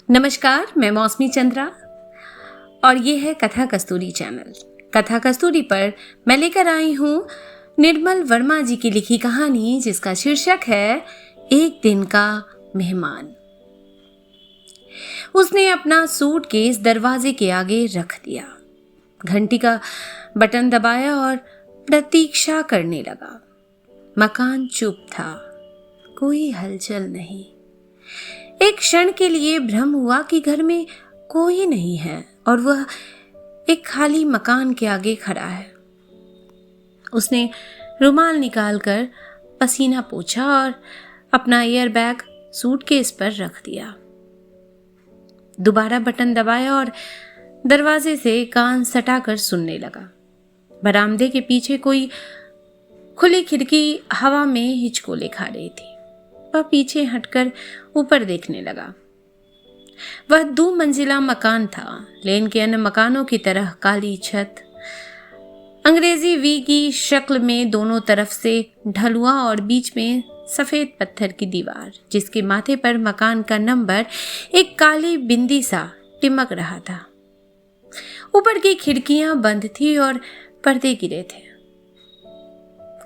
नमस्कार, मैं मौसमी चंद्रा और ये है कथा कस्तूरी चैनल। कथा कस्तूरी पर मैं लेकर आई हूँ निर्मल वर्मा जी की लिखी कहानी जिसका शीर्षक है एक दिन का मेहमान। उसने अपना सूटकेस दरवाजे के आगे रख दिया, घंटी का बटन दबाया और प्रतीक्षा करने लगा। मकान चुप था, कोई हलचल नहीं। एक क्षण के लिए भ्रम हुआ कि घर में कोई नहीं है और वह एक खाली मकान के आगे खड़ा है। उसने रुमाल निकालकर पसीना पोंछा और अपना एयरबैग सूटकेस पर रख दिया। दोबारा बटन दबाया और दरवाजे से कान सटाकर सुनने लगा। बरामदे के पीछे कोई खुली खिड़की हवा में हिचकोले खा रही थी। वह पीछे हटकर ऊपर देखने लगा। वह 2 मंजिला मकान था, लेन के अन्य मकानों की तरह काली छत, अंग्रेजी वी की शक्ल में दोनों तरफ से ढलुआ और बीच में सफेद पत्थर की दीवार, जिसके माथे पर मकान का नंबर एक काली बिंदी सा टिमक रहा था। ऊपर की खिड़कियां बंद थी और पर्दे गिरे थे।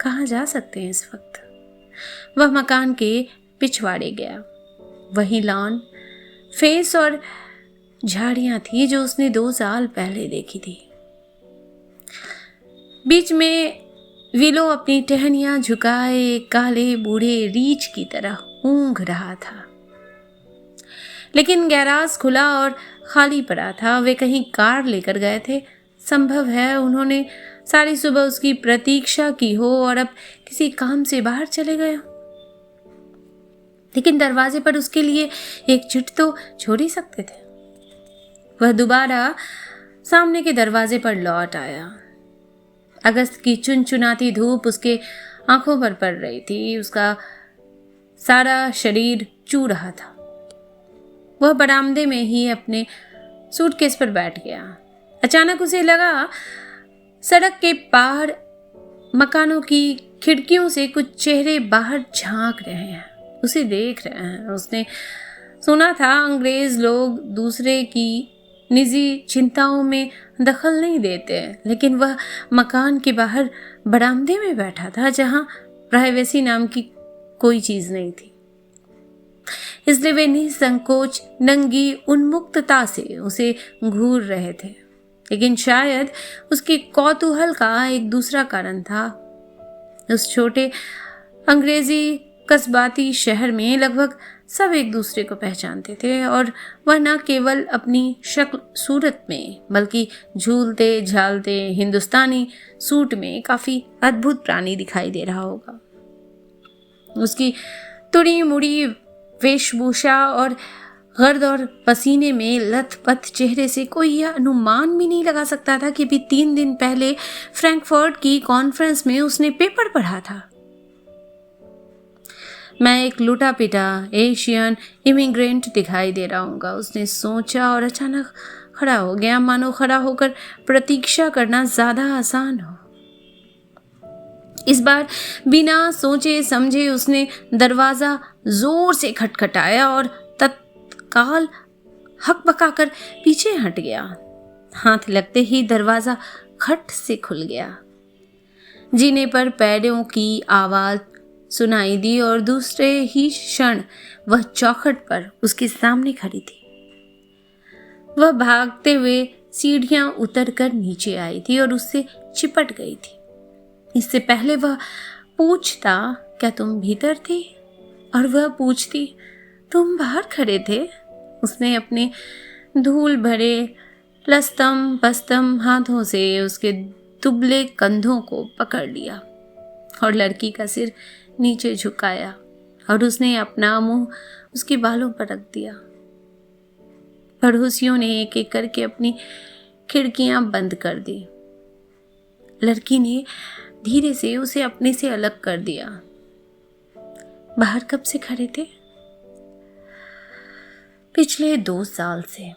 कहाँ जा सकते हैं इस वक्त? वह मकान के पिछवाड़े गया। वही लॉन, फेस और झाड़ियां थी जो उसने 2 साल पहले देखी थी। बीच में विलो अपनी टहनियां झुकाए एक काले बूढ़े रीछ की तरह ऊंघ रहा था। लेकिन गैराज खुला और खाली पड़ा था। वे कहीं कार लेकर गए थे। संभव है उन्होंने सारी सुबह उसकी प्रतीक्षा की हो और अब किसी काम से बाहर चले गए। लेकिन दरवाजे पर उसके लिए एक चिट्ठी तो छोड़ ही सकते थे। वह दोबारा सामने के दरवाजे पर लौट आया। अगस्त की चुनचुनाती धूप उसके आंखों पर पड़ रही थी। उसका सारा शरीर चू रहा था। वह बरामदे में ही अपने सूटकेस पर बैठ गया। अचानक उसे लगा सड़क के पार मकानों की खिड़कियों से कुछ चेहरे बाहर झांक रहे हैं, उसे देख रहे हैं। उसने सुना था अंग्रेज लोग दूसरे की निजी चिंताओं में दखल नहीं देते, लेकिन वह मकान के बाहर बरामदे में बैठा था जहां प्राइवेसी नाम की कोई चीज नहीं थी। इसलिए वे निसंकोच नंगी उन्मुक्तता से उसे घूर रहे थे। लेकिन शायद उसके कौतूहल का एक दूसरा कारण था। उस छोटे अंग्रेजी कस्बाती शहर में लगभग सब एक दूसरे को पहचानते थे और वह न केवल अपनी शक्ल सूरत में बल्कि झूलते झालते हिंदुस्तानी सूट में काफी अद्भुत प्राणी दिखाई दे रहा होगा। उसकी तुड़ी मुड़ी वेशभूषा और गर्द और पसीने में लथपथ चेहरे से कोई यह अनुमान भी नहीं लगा सकता था कि भी 3 दिन पहले फ्रैंकफर्ट की कॉन्फ्रेंस में उसने पेपर पढ़ा था। मैं एक लूटा पिटा एशियन इमिग्रेंट दिखाई दे रहा हूँगा, उसने सोचा और अचानक खड़ा हो गया, मानो खड़ा होकर प्रतीक्षा करना ज्यादा आसान हो। इस बार बिना सोचे समझे उसने दरवाजा जोर से खटखटाया और तत्काल हकबकाकर पीछे हट गया। हाथ लगते ही दरवाजा खट से खुल गया। जीने पर पैरों की आवाज सुनाई दी और दूसरे ही क्षण वह चौखट पर उसके सामने खड़ी थी। वह भागते हुए सीढ़ियां उतरकर नीचे आई थी और उससे चिपट गई थी। इससे पहले वह पूछता, क्या तुम भीतर थी? और वह पूछती, तुम बाहर खड़े थे? उसने अपने धूल भरे लस्तम पस्तम हाथों से उसके दुबले कंधों को पकड़ लिया और लड़की का सिर नीचे झुकाया और उसने अपना मुंह उसके बालों पर रख दिया। पड़ोसियों ने एक एक करके अपनी खिड़कियां बंद कर दी। लड़की ने धीरे से उसे अपने से अलग कर दिया। बाहर कब से खड़े थे? पिछले 2 साल से।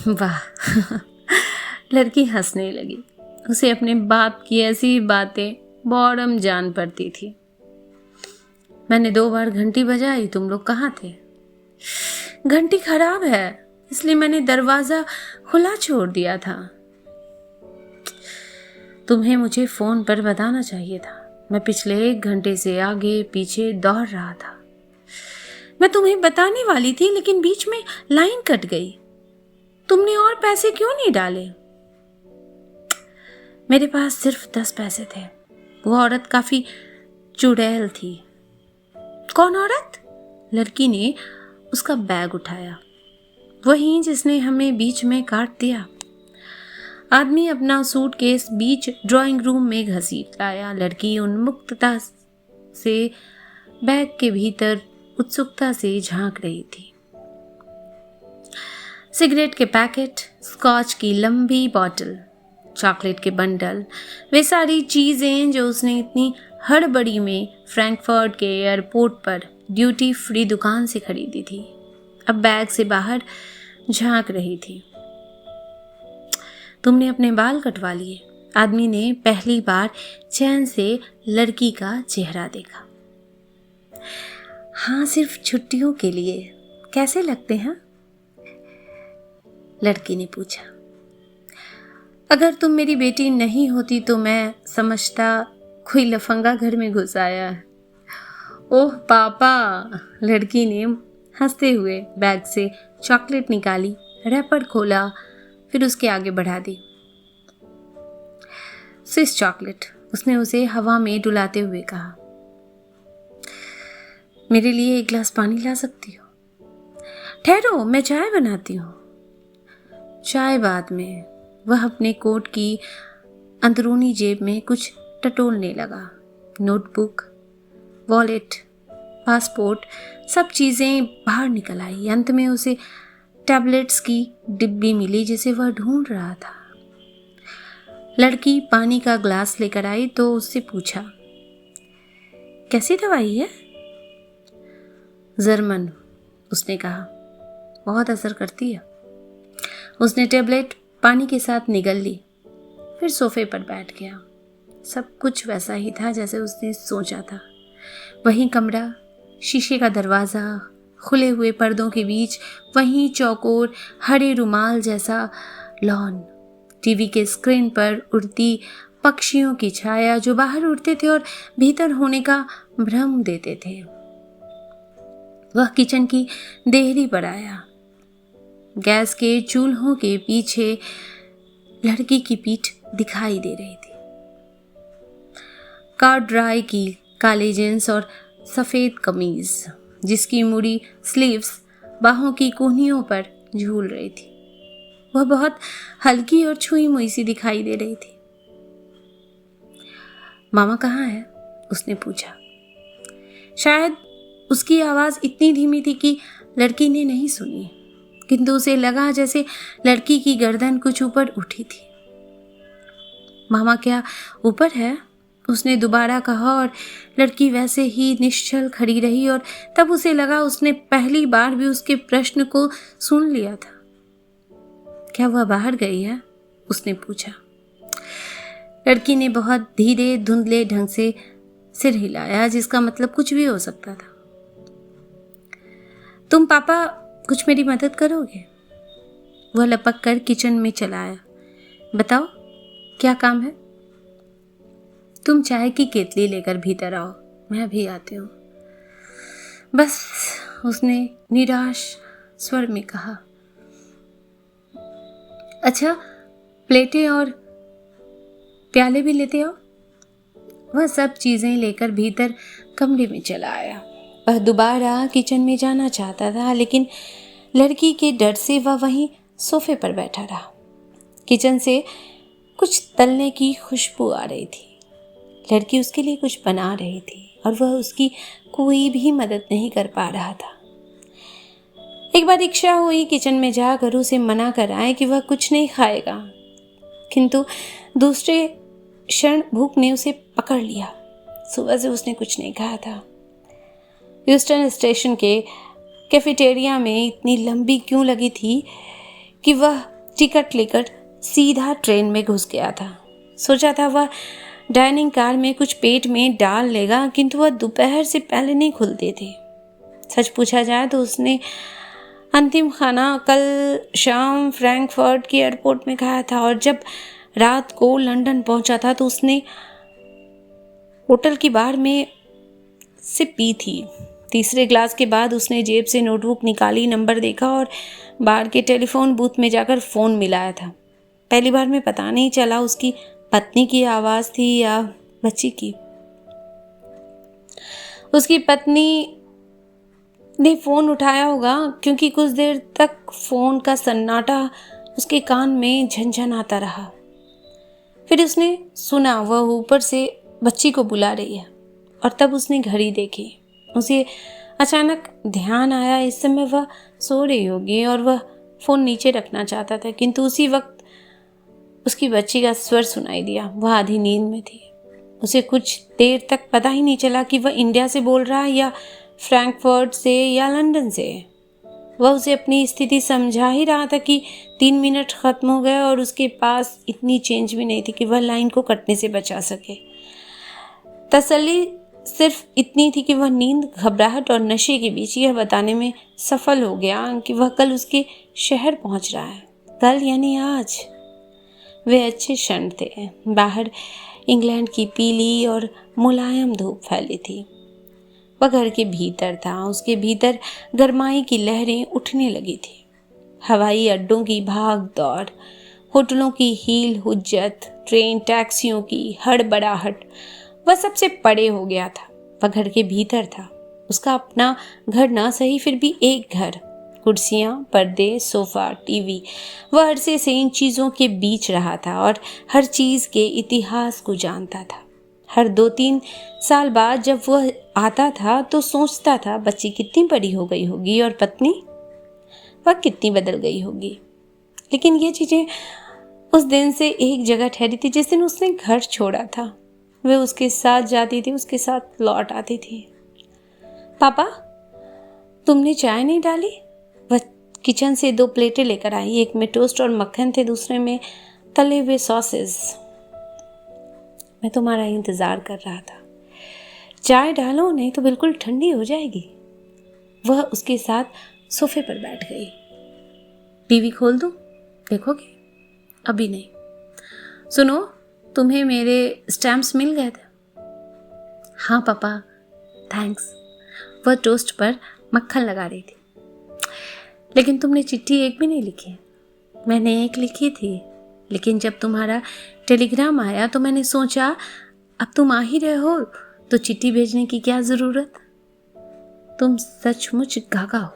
वाह लड़की हंसने लगी। उसे अपने बाप की ऐसी बातें बौड़म जान पड़ती थी। मैंने 2 बार घंटी बजाई, तुम लोग कहाँ थे? घंटी खराब है, इसलिए मैंने दरवाजा खुला छोड़ दिया था। तुम्हें मुझे फोन पर बताना चाहिए था। मैं पिछले 1 घंटे से आगे पीछे दौड़ रहा था। मैं तुम्हें बताने वाली थी, लेकिन बीच में लाइन कट गई। तुमने और पैसे क्यों नहीं डाले? मेरे पास सिर्फ 10 पैसे थे। वो औरत काफी चुड़ैल थी। कौन औरत? लड़की ने उसका बैग उठाया। वही जिसने हमें बीच में काट दिया। आदमी अपना सूटकेस बीच ड्राइंग रूम में घसीट लाया। लड़की उन्मुक्तता से बैग के भीतर उत्सुकता से झांक रही थी। सिगरेट के पैकेट, स्कॉच की लंबी बोतल, चॉकलेट के बंडल, वे सारी चीजें जो उसने इतनी हड़बड़ी में फ्रैंकफर्ट के एयरपोर्ट पर ड्यूटी फ्री दुकान से खरीदी थी, अब बैग से बाहर झांक रही थी। तुमने अपने बाल कटवा लिए? आदमी ने पहली बार चैन से लड़की का चेहरा देखा। हाँ, सिर्फ छुट्टियों के लिए। कैसे लगते हैं? लड़की ने पूछा। अगर तुम मेरी बेटी नहीं होती तो मैं समझता कोई लफंगा घर में घुस आया है। ओह पापा, लड़की ने हंसते हुए बैग से चॉकलेट निकाली, रैपर खोला, फिर उसके आगे बढ़ा दी। स्विस चॉकलेट, उसने उसे हवा में डुलाते हुए कहा। मेरे लिए 1 गिलास पानी ला सकती हो? ठहरो, मैं चाय बनाती हूँ। चाय बाद में। वह अपने कोट की अंदरूनी जेब में कुछ टटोलने लगा। नोटबुक, वॉलेट, पासपोर्ट, सब चीजें बाहर निकल आई। अंत में उसे टैबलेट्स की डिब्बी मिली जिसे वह ढूंढ रहा था। लड़की पानी का ग्लास लेकर आई तो उससे पूछा, कैसी दवाई है? जर्मन, उसने कहा, बहुत असर करती है। उसने टेबलेट पानी के साथ निगल ली, फिर सोफे पर बैठ गया। सब कुछ वैसा ही था जैसे उसने सोचा था। वही कमरा, शीशे का दरवाजा, खुले हुए पर्दों के बीच वही चौकोर हरे रुमाल जैसा लॉन, टीवी के स्क्रीन पर उड़ती पक्षियों की छाया जो बाहर उड़ते थे और भीतर होने का भ्रम देते थे। वह किचन की देहरी पर आया। गैस के चूल्हों के पीछे लड़की की पीठ दिखाई दे रही थी। कार ड्राई की काले जींस और सफेद कमीज जिसकी मुड़ी स्लीव्स बाहों की कोहनियों पर झूल रही थी। वह बहुत हल्की और छुई मुई सी दिखाई दे रही थी। मामा कहाँ है? उसने पूछा। शायद उसकी आवाज इतनी धीमी थी कि लड़की ने नहीं सुनी, किंतु उसे लगा जैसे लड़की की गर्दन कुछ ऊपर उठी थी। मामा क्या ऊपर है? उसने दोबारा कहा और लड़की वैसे ही निश्चल खड़ी रही और तब उसे लगा उसने पहली बार भी उसके प्रश्न को सुन लिया था। क्या वह बाहर गई है? उसने पूछा। लड़की ने बहुत धीरे धुंधले ढंग से सिर हिलाया, जिसका मतलब कुछ भी हो सकता था। तुम पापा कुछ मेरी मदद करोगे? वह लपक कर किचन में चला आया। बताओ क्या काम है? तुम चाय की केतली लेकर भीतर आओ, मैं अभी आती हूँ। बस, उसने निराश स्वर में कहा। अच्छा, प्लेटें और प्याले भी लेते आओ। वह सब चीजें लेकर भीतर कमरे में चला आया। वह दोबारा किचन में जाना चाहता था, लेकिन लड़की के डर से वह वहीं सोफे पर बैठा रहा। किचन से कुछ तलने की खुशबू आ रही थी। लड़की उसके लिए कुछ बना रही थी और वह उसकी कोई भी मदद नहीं कर पा रहा था। एक बार इच्छा हुई किचन में जाकर उसे मना कर आए कि वह कुछ नहीं खाएगा, किंतु दूसरे क्षण भूख ने उसे पकड़ लिया। सुबह से उसने कुछ नहीं खाया था। ह्यूस्टन स्टेशन के कैफेटेरिया में इतनी लंबी क्यों लगी थी कि वह टिकट लेकर सीधा ट्रेन में घुस गया था। सोचा था वह डाइनिंग कार में कुछ पेट में डाल लेगा, किंतु वह दोपहर से पहले नहीं खुलते थे। सच पूछा जाए तो उसने अंतिम खाना कल शाम फ्रैंकफर्ट के एयरपोर्ट में खाया था और जब रात को लंदन पहुंचा था तो उसने होटल की बार में से पी थी। तीसरे ग्लास के बाद उसने जेब से नोटबुक निकाली, नंबर देखा और बार के टेलीफोन बूथ में जाकर फ़ोन मिलाया था। पहली बार में पता नहीं चला उसकी पत्नी की आवाज़ थी या बच्ची की। उसकी पत्नी ने फ़ोन उठाया होगा क्योंकि कुछ देर तक फ़ोन का सन्नाटा उसके कान में झनझन आता रहा। फिर उसने सुना वह ऊपर से बच्ची को बुला रही है और तब उसने घड़ी देखी। उसे अचानक ध्यान आया इस समय वह सो रही होगी और वह फ़ोन नीचे रखना चाहता था, किंतु उसी वक्त उसकी बच्ची का स्वर सुनाई दिया। वह आधी नींद में थी। उसे कुछ देर तक पता ही नहीं चला कि वह इंडिया से बोल रहा है या फ्रैंकफर्ट से या लंदन से। वह उसे अपनी स्थिति समझा ही रहा था कि 3 मिनट ख़त्म हो गए और उसके पास इतनी चेंज भी नहीं थी कि वह लाइन को कटने से बचा सके। तसल्ली सिर्फ इतनी थी कि वह नींद, घबराहट और नशे के बीच यह बताने में सफल हो गया कि वह कल उसके शहर पहुंच रहा है। कल यानी आज। वे अच्छे क्षण थे। बाहर इंग्लैंड की पीली और मुलायम धूप फैली थी। वह घर के भीतर था। उसके भीतर गरमाई की लहरें उठने लगी थी। हवाई अड्डों की भाग दौड़, होटलों की हील हुज्जत, ट्रेन टैक्सियों की हड़बड़ाहट, वह सबसे परे हो गया था। वह घर के भीतर था। उसका अपना घर ना सही फिर भी एक घर। कुर्सियाँ, पर्दे, सोफा, टीवी, वह अरसे से इन चीज़ों के बीच रहा था और हर चीज़ के इतिहास को जानता था। हर 2-3 साल बाद जब वह आता था तो सोचता था बच्ची कितनी बड़ी हो गई होगी और पत्नी वह कितनी बदल गई होगी। लेकिन ये चीज़ें उस दिन से एक जगह ठहरी थी जिस दिन उसने घर छोड़ा था। वह उसके साथ जाती थी, उसके साथ लौट आती थी। पापा, तुमने चाय नहीं डाली? वह किचन से 2 प्लेटें लेकर आई। एक में टोस्ट और मक्खन थे, दूसरे में तले हुए सॉसेस। मैं तुम्हारा इंतज़ार कर रहा था। चाय डालो, नहीं तो बिल्कुल ठंडी हो जाएगी। वह उसके साथ सोफे पर बैठ गई। टीवी खोल दूं? देखोगे? अभी नहीं। सुनो, तुम्हें मेरे स्टैम्प्स मिल गए थे? हाँ पापा, थैंक्स। वह टोस्ट पर मक्खन लगा रही थी। लेकिन तुमने चिट्ठी एक भी नहीं लिखी। मैंने एक लिखी थी, लेकिन जब तुम्हारा टेलीग्राम आया तो मैंने सोचा अब तुम आ ही रहे हो तो चिट्ठी भेजने की क्या ज़रूरत। तुम सचमुच गागा हो।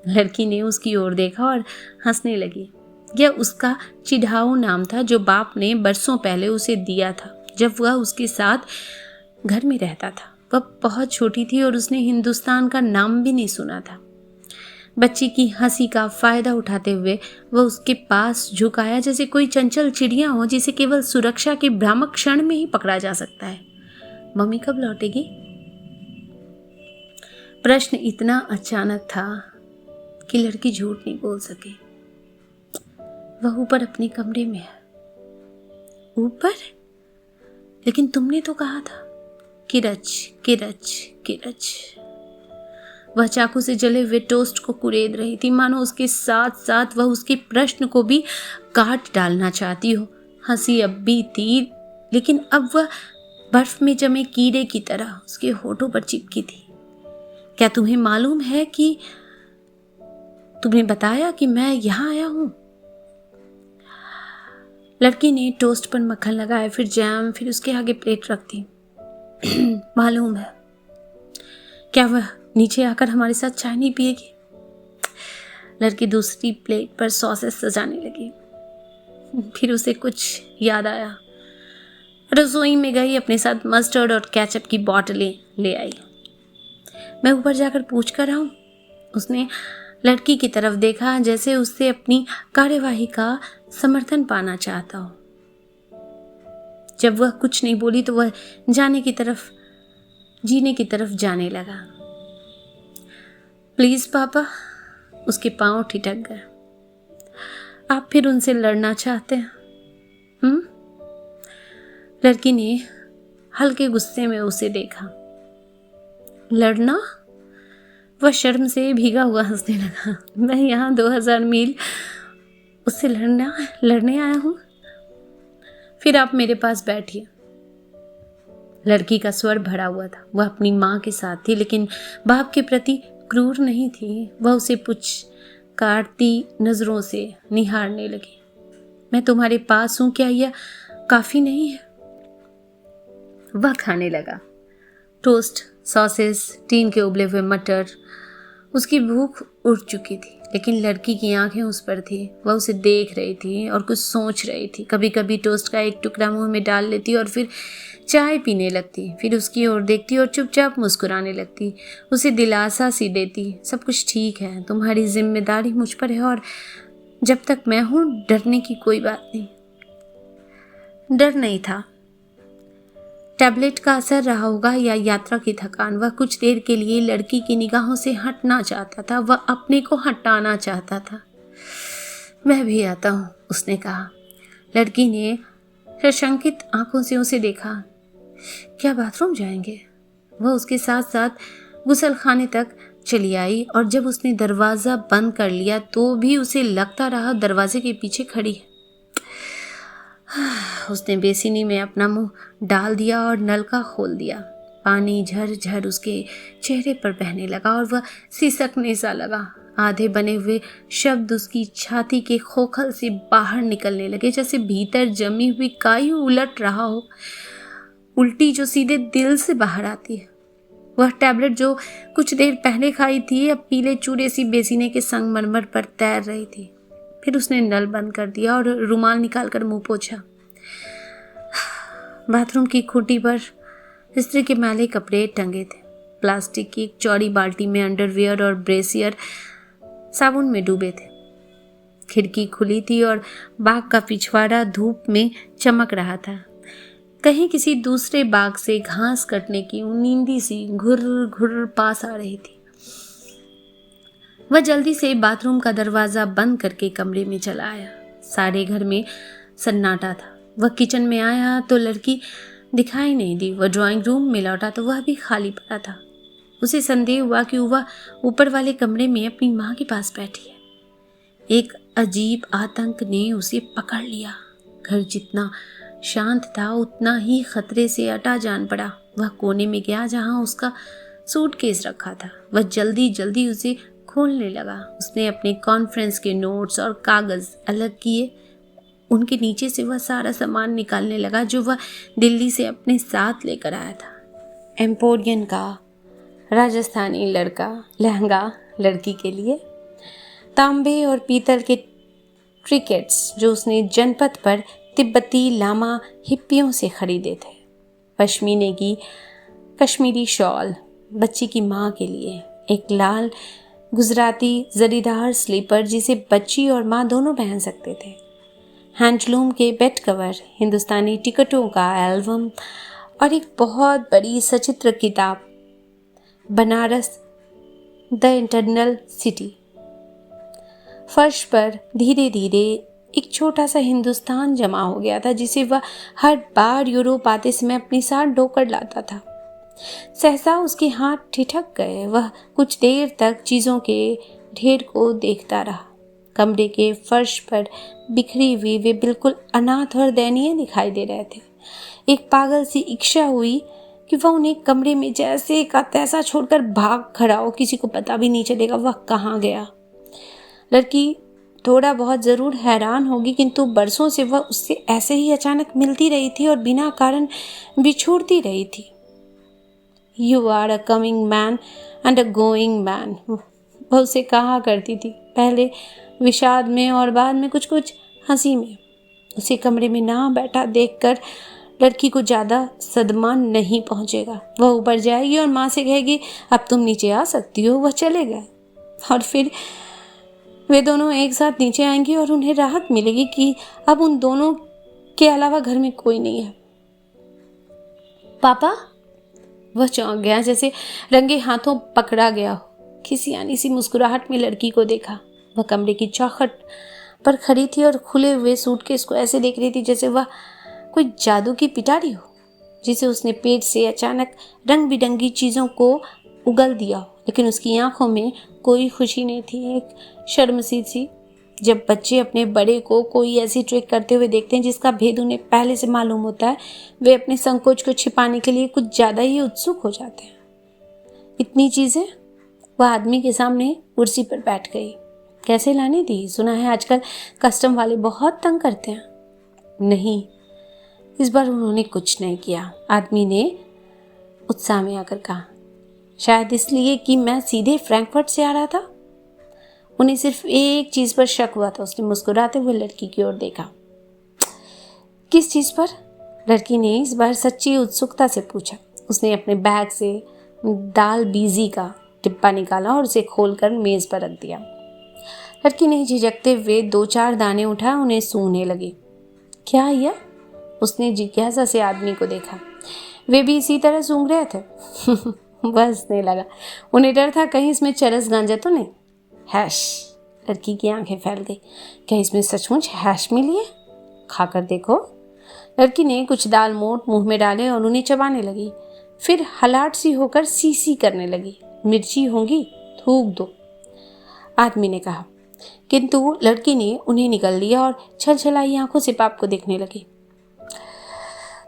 लड़की ने उसकी ओर देखा और हंसने लगी। यह उसका चिढ़ाऊ नाम था जो बाप ने बरसों पहले उसे दिया था जब वह उसके साथ घर में रहता था। वह बहुत छोटी थी और उसने हिंदुस्तान का नाम भी नहीं सुना था। बच्ची की हंसी का फायदा उठाते हुए वह उसके पास झुकाया जैसे कोई चंचल चिड़िया हो जिसे केवल सुरक्षा के भ्रामक क्षण में ही पकड़ा जा सकता है। मम्मी कब लौटेगी? प्रश्न इतना अचानक था कि लड़की झूठ नहीं बोल सकी। वह ऊपर अपने कमरे में है। ऊपर? लेकिन तुमने तो कहा था। किरच किरच किरच। वह चाकू से जले हुए टोस्ट को कुरेद रही थी, मानो उसके साथ साथ वह उसके प्रश्न को भी काट डालना चाहती हो। हंसी अब भी थी, लेकिन अब वह बर्फ में जमे कीड़े की तरह उसके होठों पर चिपकी थी। क्या तुम्हें मालूम है कि तुमने बताया कि मैं यहाँ आया हूँ? लड़की ने टोस्ट पर मक्खन लगाया, फिर जैम, फिर उसके आगे प्लेट रख दी। मालूम है। क्या वह नीचे आकर हमारे साथ चाय नहीं पिएगी? लड़की दूसरी प्लेट पर सॉसेस सजाने लगी। फिर उसे कुछ याद आया। रसोई में गई, अपने साथ मस्टर्ड और केचप की बोतलें ले आई। मैं ऊपर जाकर पूछ कर आऊं? उसने लड़की की तरफ देखा जैसे उससे अपनी कार्यवाही का समर्थन पाना चाहता हो। जब वह कुछ नहीं बोली तो वह जीने की तरफ जाने लगा। प्लीज पापा। उसके पांव ठिठक गए। आप फिर उनसे लड़ना चाहते हैं? लड़की ने हल्के गुस्से में उसे देखा। लड़ना? वह शर्म से भीगा हुआ हंसने लगा। मैं यहाँ 2000 मील उससे लड़ने आया हूँ। फिर आप मेरे पास बैठिए। लड़की का स्वर भरा हुआ था। वह अपनी माँ के साथ थी, लेकिन बाप के प्रति क्रूर नहीं थी। वह उसे पुछ काटती नजरों से निहारने लगी। मैं तुम्हारे पास हूं, क्या यह काफी नहीं है? वह खाने लगा। टोस्ट, सॉसेस, टीन के उबले हुए मटर। उसकी भूख उठ चुकी थी, लेकिन लड़की की आंखें उस पर थी। वह उसे देख रही थी और कुछ सोच रही थी। कभी कभी टोस्ट का एक टुकड़ा मुंह में डाल लेती और फिर चाय पीने लगती। फिर उसकी ओर देखती और चुपचाप मुस्कुराने लगती। उसे दिलासा सी देती, सब कुछ ठीक है, तुम्हारी जिम्मेदारी मुझ पर है और जब तक मैं हूं डरने की कोई बात नहीं। डर नहीं था। टैबलेट का असर रहा होगा या यात्रा की थकान। वह कुछ देर के लिए लड़की की निगाहों से हटना चाहता था। वह अपने को हटाना चाहता था। मैं भी आता हूँ, उसने कहा। लड़की ने सशंकित आंखों से उसे देखा। क्या बाथरूम जाएंगे? वह उसके साथ साथ गुसलखाने तक चली आई और जब उसने दरवाज़ा बंद कर लिया तो भी उसे लगता रहा दरवाजे के पीछे खड़ी है। उसने बेसिनी में अपना मुंह डाल दिया और नल का खोल दिया। पानी झरझर उसके चेहरे पर बहने लगा और वह सिसकने सा लगा। आधे बने हुए शब्द उसकी छाती के खोखल से बाहर निकलने लगे, जैसे भीतर जमी हुई काई उलट रहा हो, उल्टी जो सीधे दिल से बाहर आती है। वह टैबलेट जो कुछ देर पहले खाई थी अब पीले चूरे सी बेसिने के संगमरमर पर तैर रही थी। फिर उसने नल बंद कर दिया और रुमाल निकालकर मुंह पोंछा। बाथरूम की खूंटी पर स्त्री के मैले कपड़े टंगे थे। प्लास्टिक की एक चौड़ी बाल्टी में अंडरवियर और ब्रेसियर साबुन में डूबे थे। खिड़की खुली थी और बाग का पिछवाड़ा धूप में चमक रहा था। कहीं किसी दूसरे बाग से घास कटने की नींदी सी घुर घुर पास आ रही थी। वह जल्दी से बाथरूम का दरवाजा बंद करके कमरे में चला आया। सारे घर में सन्नाटा था। वह किचन में आया तो लड़की दिखाई नहीं दी। वह ड्राइंग रूम में लौटा तो वह भी खाली पड़ा था। उसे संदेह हुआ कि वह ऊपर वाले कमरे में अपनी माँ के पास बैठी है। एक अजीब आतंक ने उसे पकड़ लिया। घर जितना शांत था उतना ही खतरे से अटा जान पड़ा। वह कोने में गया जहां उसका सूटकेस रखा था। वह जल्दी जल्दी उसे खोलने लगा। उसने अपने कॉन्फ्रेंस के नोट्स और कागज अलग किए। उनके नीचे से वह सारा सामान निकालने लगा जो वह दिल्ली से अपने साथ लेकर आया था। एम्पोरियन का राजस्थानी लहंगा लड़की के लिए, तांबे और पीतल के ट्रिकेट्स जो उसने जनपद पर तिब्बती लामा हिप्पियों से खरीदे थे, पश्मीने की कश्मीरी शॉल बच्ची की माँ के लिए, एक लाल गुजराती जरीदार स्लीपर जिसे बच्ची और माँ दोनों पहन सकते थे, हैंडलूम के बेड कवर, हिंदुस्तानी टिकटों का एल्बम और एक बहुत बड़ी सचित्र किताब, बनारस द इंटरनल सिटी। फर्श पर धीरे धीरे एक छोटा सा हिंदुस्तान जमा हो गया था जिसे वह हर बार यूरोप आते समय अपने साथ ढोकर लाता था। सहसा उसके हाथ ठिठक गए। वह कुछ देर तक चीज़ों के ढेर को देखता रहा। कमरे के फर्श पर बिखरी हुई वे बिल्कुल अनाथ और दयनीय दिखाई दे रहे थे। एक पागल सी इच्छा हुई कि वह उन्हें कमरे में जैसे का तैसा छोड़कर भाग खड़ा हो, किसी को पता भी नहीं चलेगा वह कहाँ गया। लड़की थोड़ा बहुत ज़रूर हैरान होगी, किंतु बरसों से वह उससे ऐसे ही अचानक मिलती रही थी और बिना कारण बिछोड़ती रही थी। You are a coming man and a going man, वह उसे कहा करती थी, पहले विषाद में और बाद में कुछ कुछ हंसी में। उसे कमरे में ना बैठा देखकर लड़की को ज़्यादा सदमा नहीं पहुंचेगा। वह ऊपर जाएगी और माँ से कहेगी अब तुम नीचे आ सकती हो। वह चले गए और फिर वे दोनों एक साथ नीचे आएंगी और उन्हें राहत मिलेगी कि अब उन दोनों के अलावा घर में कोई नहीं है। पापा, वह चौंक गया, जैसे रंगे हाथों पकड़ा गया हो। किसी आनी सी मुस्कुराहट में लड़की को देखा। वह कमरे की चौखट पर खड़ी थी और खुले हुए सूटकेस को ऐसे देख रही थी जैसे वह कोई जादू की पिटारी हो जिसे उसने पेट से अचानक रंग बिरंगी चीज़ों को उगल दिया हो। लेकिन उसकी आंखों में कोई खुशी नहीं थी, एक शर्मसी सी। जब बच्चे अपने बड़े को कोई ऐसी ट्रिक करते हुए देखते हैं जिसका भेद उन्हें पहले से मालूम होता है, वे अपने संकोच को छिपाने के लिए कुछ ज़्यादा ही उत्सुक हो जाते हैं। इतनी चीज़ें वह आदमी के सामने कुर्सी पर बैठ गई। कैसे लानी थी? सुना है आजकल कस्टम वाले बहुत तंग करते हैं। नहीं, इस बार उन्होंने कुछ नहीं किया। आदमी ने उत्साह में आकर कहा, शायद इसलिए कि मैं सीधे फ्रैंकफर्ट से आ रहा था। उन्हें सिर्फ एक चीज़ पर शक हुआ था। उसने मुस्कुराते हुए लड़की की ओर देखा। किस चीज़ पर? लड़की ने इस बार सच्ची उत्सुकता से पूछा। उसने अपने बैग से दाल बीजी का डिब्बा निकाला और उसे खोलकर मेज पर रख दिया। लड़की ने झिझकते हुए 2-4 दाने उठा, उन्हें सूंघने लगी। क्या यह? उसने जिज्ञासा से आदमी को देखा। वे भी इसी तरह सूंघ रहे थे। वह हंसने लगा। उन्हें डर था कहीं इसमें चरस गांजा तो नहीं। हैश। लड़की की आंखें फैल गई। क्या इसमें सचमुच हैश मिली है? खाकर देखो। लड़की ने कुछ दाल मोट मुंह में डाले और उन्हें चबाने लगी। फिर हलाट सी होकर सी करने लगी। मिर्ची होंगी, थूक दो, आदमी ने कहा। किंतु लड़की ने उन्हें निगल लिया और छलछलाई आंखों से बाप को देखने लगी।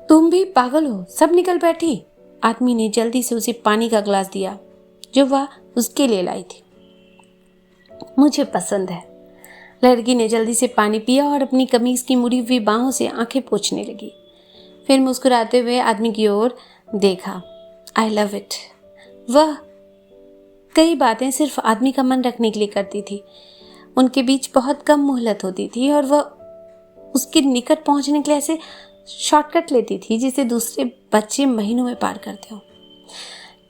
तुम भी पागल हो, सब निकल बैठी। आदमी ने जल्दी से उसे पानी का ग्लास दिया जो वह उसके लिए लाई थी। मुझे पसंद है। लड़की ने जल्दी से पानी पिया और अपनी कमीज की मुड़ी हुई बाहों से आंखें पोंछने लगी। फिर मुस्कुराते हुए आदमी की ओर देखा। I love it. वह कई बातें सिर्फ आदमी का मन रखने के लिए करती थी। उनके बीच बहुत कम मोहलत होती थी और वह उसके निकट पहुंचने के लिए ऐसे शॉर्टकट लेती थी जिसे दूसरे बच्चे महीनों में पार करते हो।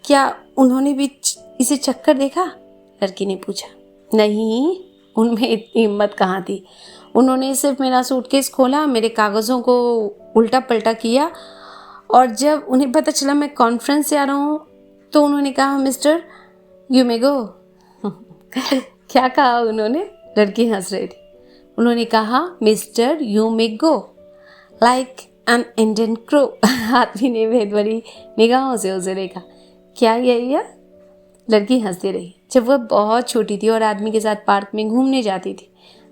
क्या उन्होंने भी इसे चक्कर देखा? लड़की ने पूछा। नहीं, उनमें इतनी हिम्मत कहाँ थी। उन्होंने सिर्फ मेरा सूटकेस खोला, मेरे कागज़ों को उल्टा पलटा किया और जब उन्हें पता चला मैं कॉन्फ्रेंस से आ रहा हूँ तो उन्होंने कहा, मिस्टर यू मे गो। क्या कहा उन्होंने? लड़की हंस रही थी। उन्होंने कहा, mister you may go like an Indian crow. आदमी ने भेद भरी निगाहों से उसे देखा। क्या यही है? लड़की हंसती रही। जब वह बहुत छोटी थी और आदमी के साथ पार्क में घूमने जाती थी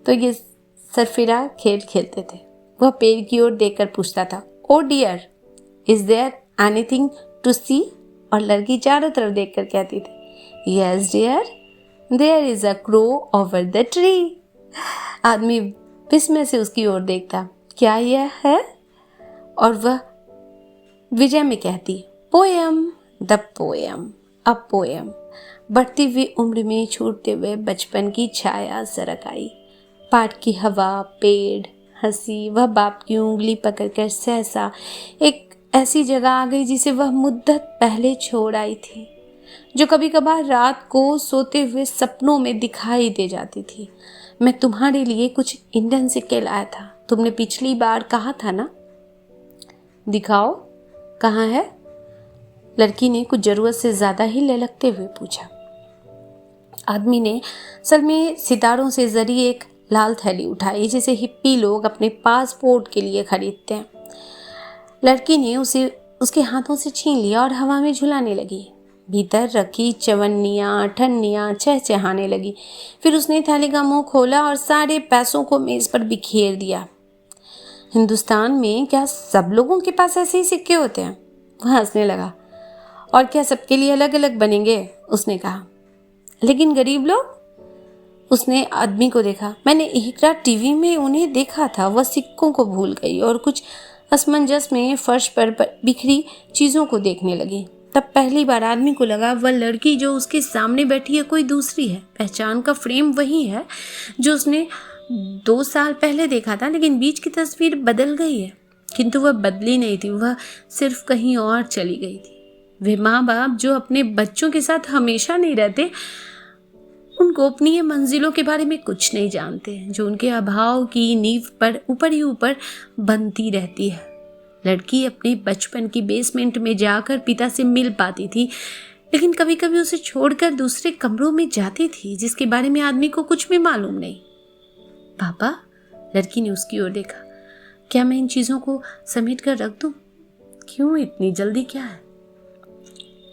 तो ये सरफिरा खेल खेलते थे। वह पेड़ की ओर देखकर पूछता था, oh dear, is there anything to see? और लड़की चारों तरफ देखकर कहती थी, yes dear, there is a crow over the tree. आदमी विस्मय से उसकी ओर देखता। क्या यह है? और वह विजय में कहती, poem, the poem, a poem. बढ़ती हुई उम्र में छूटते हुए बचपन की छाया सरक आई। पार्क की हवा, पेड़, हंसी। वह बाप की उंगली पकड़कर सहसा एक ऐसी जगह आ गई जिसे वह मुद्दत पहले छोड़ आई थी, जो कभी कभार रात को सोते हुए सपनों में दिखाई दे जाती थी। मैं तुम्हारे लिए कुछ इंडियन सिक्के लाया था, तुमने पिछली बार कहा था ना। दिखाओ, कहाँ है? लड़की ने कुछ जरूरत से ज्यादा ही ललकते हुए पूछा। आदमी ने असल में सितारों से जरी एक लाल थैली उठाई जिसे हिप्पी लोग अपने पासपोर्ट के लिए खरीदते हैं। लड़की ने उसे उसके हाथों से छीन लिया और हवा में झुलाने लगी। भीतर रखी चवन्नियाँ ठन्नियाँ चहचहाने लगी। फिर उसने थैली का मुंह खोला और सारे पैसों को मेज पर बिखेर दिया। हिंदुस्तान में क्या सब लोगों के पास ऐसे ही सिक्के होते हैं? वह हंसने लगा। और क्या सबके लिए अलग अलग बनेंगे? उसने कहा। लेकिन गरीब लोग? उसने आदमी को देखा। मैंने एक रात टीवी में उन्हें देखा था। वह सिक्कों को भूल गई और कुछ असमंजस में फर्श पर बिखरी चीज़ों को देखने लगी। तब पहली बार आदमी को लगा वह लड़की जो उसके सामने बैठी है कोई दूसरी है। पहचान का फ्रेम वही है जो उसने 2 साल पहले देखा था, लेकिन बीच की तस्वीर बदल गई है। किंतु वह बदली नहीं थी, वह सिर्फ कहीं और चली गई थी। वे माँ बाप जो अपने बच्चों के साथ हमेशा नहीं रहते, उनको अपनी मंजिलों के बारे में कुछ नहीं जानते, जो उनके अभाव की नींव पर ऊपर ही ऊपर बनती रहती है। लड़की अपने बचपन की बेसमेंट में जाकर पिता से मिल पाती थी, लेकिन कभी कभी उसे छोड़कर दूसरे कमरों में जाती थी जिसके बारे में आदमी को कुछ भी मालूम नहीं। पापा, लड़की ने उसकी ओर देखा, क्या मैं इन चीज़ों को समेट कर रख दूं? क्यों, इतनी जल्दी क्या है?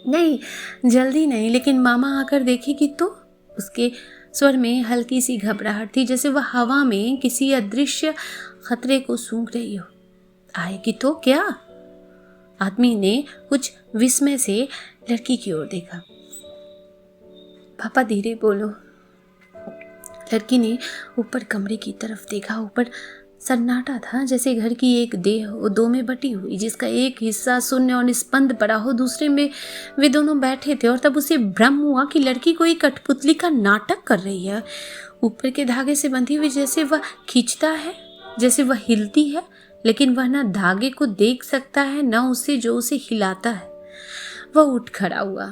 नहीं, जल्दी नहीं, लेकिन मामा आकर देखेगी तो? उसके स्वर में हल्की सी घबराहट थी, जैसे वह हवा में किसी अदृश्य खतरे को सूंघ रही हो। आएगी तो क्या? आदमी ने कुछ विस्मय से लड़की की ओर देखा। पापा धीरे बोलो। लड़की ने ऊपर कमरे की तरफ देखा। ऊपर सन्नाटा था, जैसे घर की एक देह हो दो में बटी हुई, जिसका एक हिस्सा शून्य और निस्पंद पड़ा हो, दूसरे में वे दोनों बैठे थे। और तब उसे भ्रम हुआ कि लड़की कोई कठपुतली का नाटक कर रही है, ऊपर के धागे से बंधी हुई, जैसे वह खींचता है, जैसे वह हिलती है, लेकिन वह न धागे को देख सकता है न उसे जो उसे हिलाता है। वह उठ खड़ा हुआ।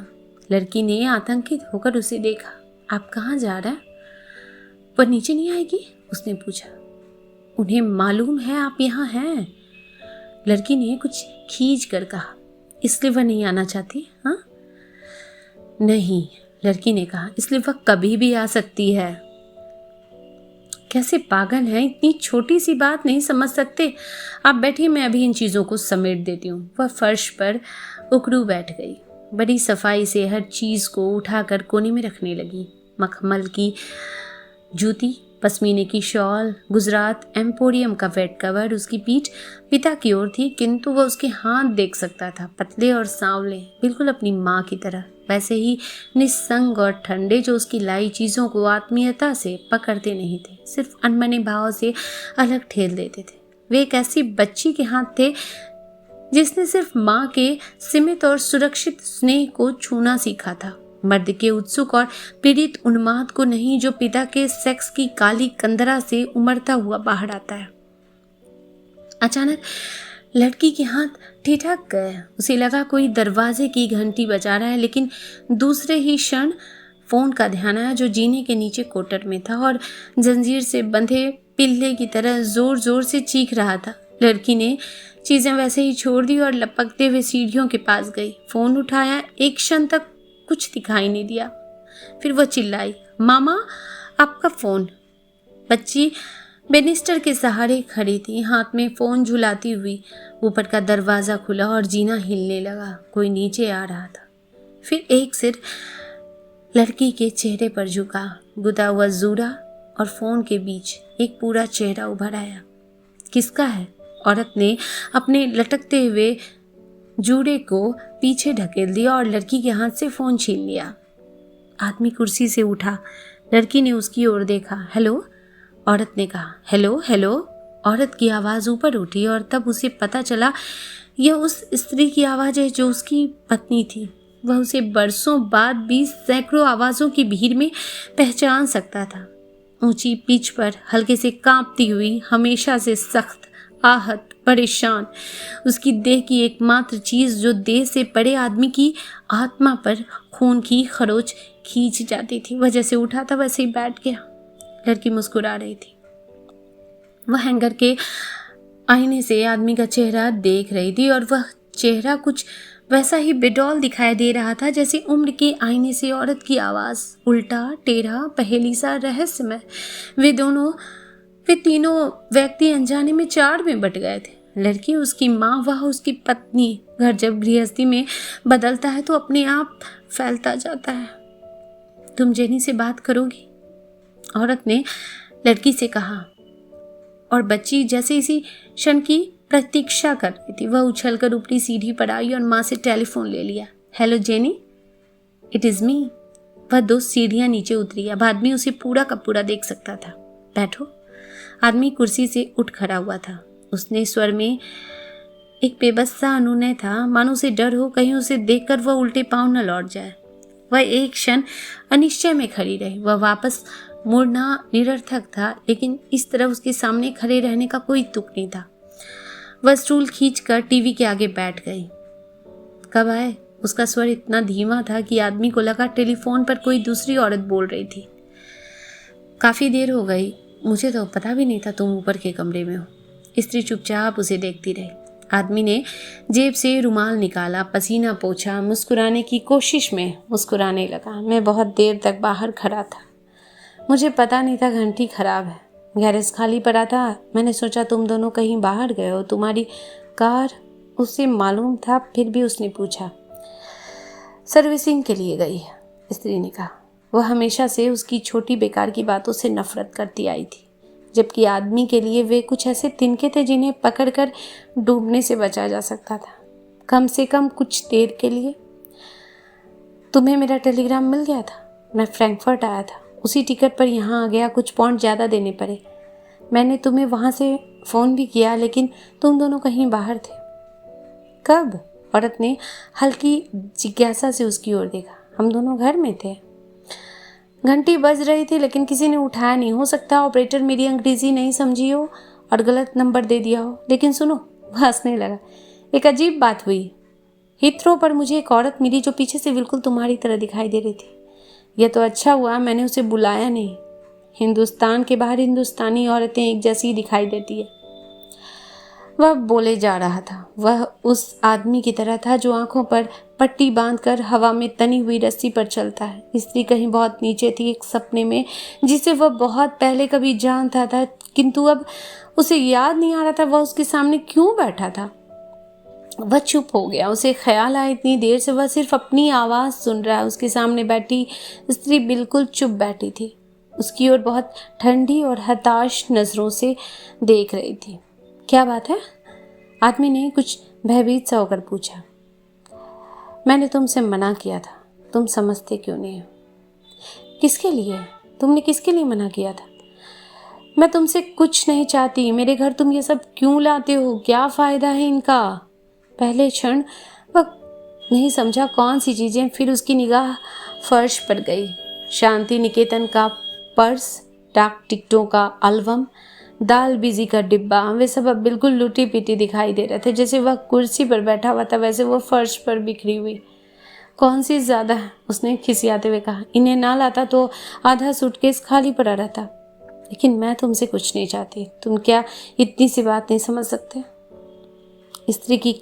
लड़की ने आतंकित होकर उसे देखा। आप कहाँ जा रहे हैं? वह नीचे नहीं आएगी? उसने पूछा। उन्हें मालूम है आप यहाँ हैं? लड़की ने कुछ खींच कर कहा। इसलिए वह नहीं आना चाहती? हाँ नहीं, लड़की ने कहा, इसलिए वह कभी भी आ सकती है। कैसे पागल हैं, इतनी छोटी सी बात नहीं समझ सकते? आप बैठिए, मैं अभी इन चीज़ों को समेट देती हूँ। वह फर्श पर उकड़ू बैठ गई। बड़ी सफाई से हर चीज़ को उठाकर कोने में रखने लगी। मखमल की जूती, पश्मीने की शॉल, गुजरात एम्पोरियम का बेड कवर। उसकी पीठ पिता की ओर थी, किंतु वह उसके हाथ देख सकता था, पतले और सांवले, बिल्कुल अपनी माँ की तरह, वैसे ही निस्संग और ठंडे, जो उसकी लाई चीज़ों को आत्मीयता से पकड़ते नहीं थे, सिर्फ अनमने भाव से अलग ठेल देते थे। वे एक ऐसी बच्ची के हाथ थे जिसने सिर्फ माँ के सीमित और सुरक्षित स्नेह को छूना सीखा था, मर्द के उत्सुक और पीड़ित उन्माद को नहीं, जो पिता के सेक्स की काली कंदरा से उमड़ता हुआ बाहर आता है। अचानक लड़की के हाथ ठिठक गए। उसे लगा कोई दरवाजे की घंटी बजा रहा है, लेकिन दूसरे ही क्षण फोन का ध्यान आया, जो जीने के नीचे कोटर में था और जंजीर से बंधे पिल्ले की तरह जोर जोर से चीख रहा था। लड़की ने चीजें वैसे ही छोड़ दी और लपकते हुए सीढ़ियों के पास गई। फोन उठाया। एक क्षण तक कुछ दिखाई नहीं दिया। फिर वह चिल्लाई, मामा आपका फोन। बच्ची बेनिस्टर के सहारे खड़ी थी, हाथ में फोन झुलाती हुई। ऊपर का दरवाजा खुला और जीना हिलने लगा। कोई नीचे आ रहा था। फिर एक सिर लड़की के चेहरे पर झुका। गुदा हुआ जूरा और फोन के बीच एक पूरा चेहरा उभर आया। किसका है? औरत ने अपने लटकते हुए जूड़े को पीछे ढकेल दिया और लड़की के हाथ से फोन छीन लिया। आदमी कुर्सी से उठा। लड़की ने उसकी ओर देखा। हेलो, औरत ने कहा। Hello hello. औरत की आवाज़ ऊपर उठी और तब उसे पता चला यह उस स्त्री की आवाज़ है जो उसकी पत्नी थी। वह उसे बरसों बाद भी सैकड़ों आवाज़ों की भीड़ में पहचान सकता था। ऊंची पिच पर हल्के से कांपती हुई, हमेशा से सख्त, आहत, परेशान, उसकी देह की एकमात्र चीज जो देह से पड़े आदमी की आत्मा पर खून की खरोच खींच जाती थी। वह जैसे उठा था वैसे ही बैठ गया। लड़की मुस्कुरा रही थी। वह हैंगर के आईने से आदमी का चेहरा देख रही थी और वह चेहरा कुछ वैसा ही बेडौल दिखाई दे रहा था जैसे उम्र के आईने से औरत की आवाज़, उल्टा, टेढ़ा, पहेली सा, रहस्यमय। वे तीनों व्यक्ति अनजाने में चार में बट गए थे। लड़की, उसकी माँ, वह उसकी पत्नी। घर जब गृहस्थी में बदलता है तो अपने आप फैलता जाता है। तुम जेनी से बात करोगी? औरत ने लड़की से कहा और बच्ची जैसे इसी क्षण की प्रतीक्षा कर रही थी। वह उछलकर ऊपरी सीढ़ी पर आई और माँ से टेलीफोन ले लिया। Hello jenny, it is me. वह 2 सीढ़ियाँ नीचे उतरी। अब आदमी उसे पूरा का पूरा देख सकता था। बैठो। आदमी कुर्सी से उठ खड़ा हुआ था। उसने स्वर में एक बेबस सा अनुनय था, मानो उसे डर हो कहीं उसे देखकर वह उल्टे पांव न लौट जाए। वह एक क्षण अनिश्चय में खड़ी रही। वह वापस मुड़ना निरर्थक था, लेकिन इस तरह उसके सामने खड़े रहने का कोई तुक नहीं था। वह स्टूल खींचकर टीवी के आगे बैठ गई। कब आए? उसका स्वर इतना धीमा था कि आदमी को लगा टेलीफोन पर कोई दूसरी औरत बोल रही थी। काफ़ी देर हो गई, मुझे तो पता भी नहीं था तुम ऊपर के कमरे में हो। स्त्री चुपचाप उसे देखती रही। आदमी ने जेब से रुमाल निकाला, पसीना पोंछा, मुस्कुराने की कोशिश में मुस्कुराने लगा। मैं बहुत देर तक बाहर खड़ा था। मुझे पता नहीं था घंटी खराब है। गैरेज खाली पड़ा था। मैंने सोचा तुम दोनों कहीं बाहर गए हो। तुम्हारी कार? उसे मालूम था, फिर भी उसने पूछा। सर्विसिंग के लिए गई है, स्त्री ने कहा। वह हमेशा से उसकी छोटी बेकार की बातों से नफरत करती आई थी, जबकि आदमी के लिए वे कुछ ऐसे तिनके थे जिन्हें पकड़कर डूबने से बचा जा सकता था, कम से कम कुछ देर के लिए। तुम्हें मेरा टेलीग्राम मिल गया था? मैं फ्रैंकफर्ट आया था, उसी टिकट पर यहाँ आ गया। कुछ पॉइंट ज़्यादा देने पड़े। मैंने तुम्हें वहाँ से फ़ोन भी किया, लेकिन तुम दोनों कहीं बाहर थे। कब? औरत ने हल्की जिज्ञासा से उसकी ओर देखा। हम दोनों घर में थे। घंटी बज रही थी, लेकिन किसी ने उठाया नहीं। हो सकता है ऑपरेटर मेरी अंग्रेजी नहीं समझी हो और गलत नंबर दे दिया हो। लेकिन सुनो, वह हंसने लगा। एक अजीब बात हुई। हीथ्रो पर मुझे एक औरत मिली जो पीछे से बिल्कुल तुम्हारी तरह दिखाई दे रही थी। यह तो अच्छा हुआ मैंने उसे बुलाया नहीं। हिंदुस्तान के बाहर हिंदुस्तानी औरतें एक जैसी दिखाई देती है। वह बोले जा रहा था। वह उस आदमी की तरह था जो आंखों पर पट्टी बांधकर हवा में तनी हुई रस्सी पर चलता है। स्त्री कहीं बहुत नीचे थी, एक सपने में जिसे वह बहुत पहले कभी जानता था, किंतु अब उसे याद नहीं आ रहा था वह उसके सामने क्यों बैठा था। वह चुप हो गया। उसे ख्याल आया इतनी देर से वह सिर्फ अपनी आवाज़ सुन रहा है। उसके सामने बैठी स्त्री बिल्कुल चुप बैठी थी, उसकी ओर बहुत ठंडी और हताश नज़रों से देख रही थी। क्या बात है? आदमी ने कुछ भयभीत सा होकर पूछा। मैंने तुमसे मना किया था, तुम समझते क्यों नहीं हो? किसके लिए? तुमने किसके लिए मना किया था? मैं तुमसे कुछ नहीं चाहती। मेरे घर तुम ये सब क्यों लाते हो? क्या फ़ायदा है इनका? पहले क्षण वह नहीं समझा कौन सी चीज़ें, फिर उसकी निगाह फर्श पर गई। शांति निकेतन का पर्स, डाक टिकटों का एल्बम, दाल बिजी का डिब्बा, वे सब अब बिल्कुल लूटी पीटी दिखाई दे रहे थे। जैसे वह कुर्सी पर बैठा हुआ था वैसे वह फर्श पर बिखरी हुई। कौन सी ज़्यादा है? उसने खिसियाते हुए कहा। इन्हें ना लाता तो आधा सूटकेस खाली पड़ा रहता। लेकिन मैं तुमसे कुछ नहीं चाहती। तुम क्या इतनी सी बात नहीं समझ सकते? स्त्री की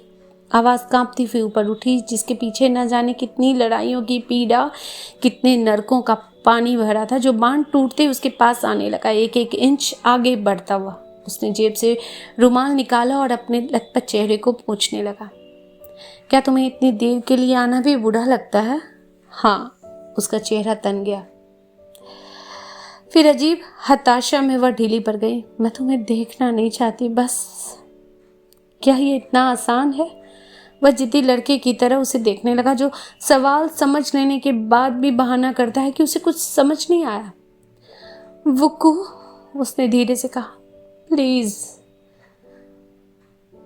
आवाज़ कांपती हुई ऊपर उठी, जिसके पीछे न जाने कितनी लड़ाइयों की पीड़ा, कितने नरकों का पानी भरा था, जो बांध टूटते उसके पास आने लगा, एक एक इंच आगे बढ़ता हुआ। उसने जेब से रुमाल निकाला और अपने लटपट चेहरे को पोंछने लगा। क्या तुम्हें इतनी देर के लिए आना भी बुरा लगता है? हाँ, उसका चेहरा तन गया। फिर अजीब हताशा में वह ढीली पड़ गई। मैं तुम्हें देखना नहीं चाहती, बस। क्या ये इतना आसान है? वह जिद्दी लड़के की तरह उसे देखने लगा, जो सवाल समझ लेने के बाद भी बहाना करता है कि उसे कुछ समझ नहीं आया। वुकू, उसने धीरे से कहा, प्लीज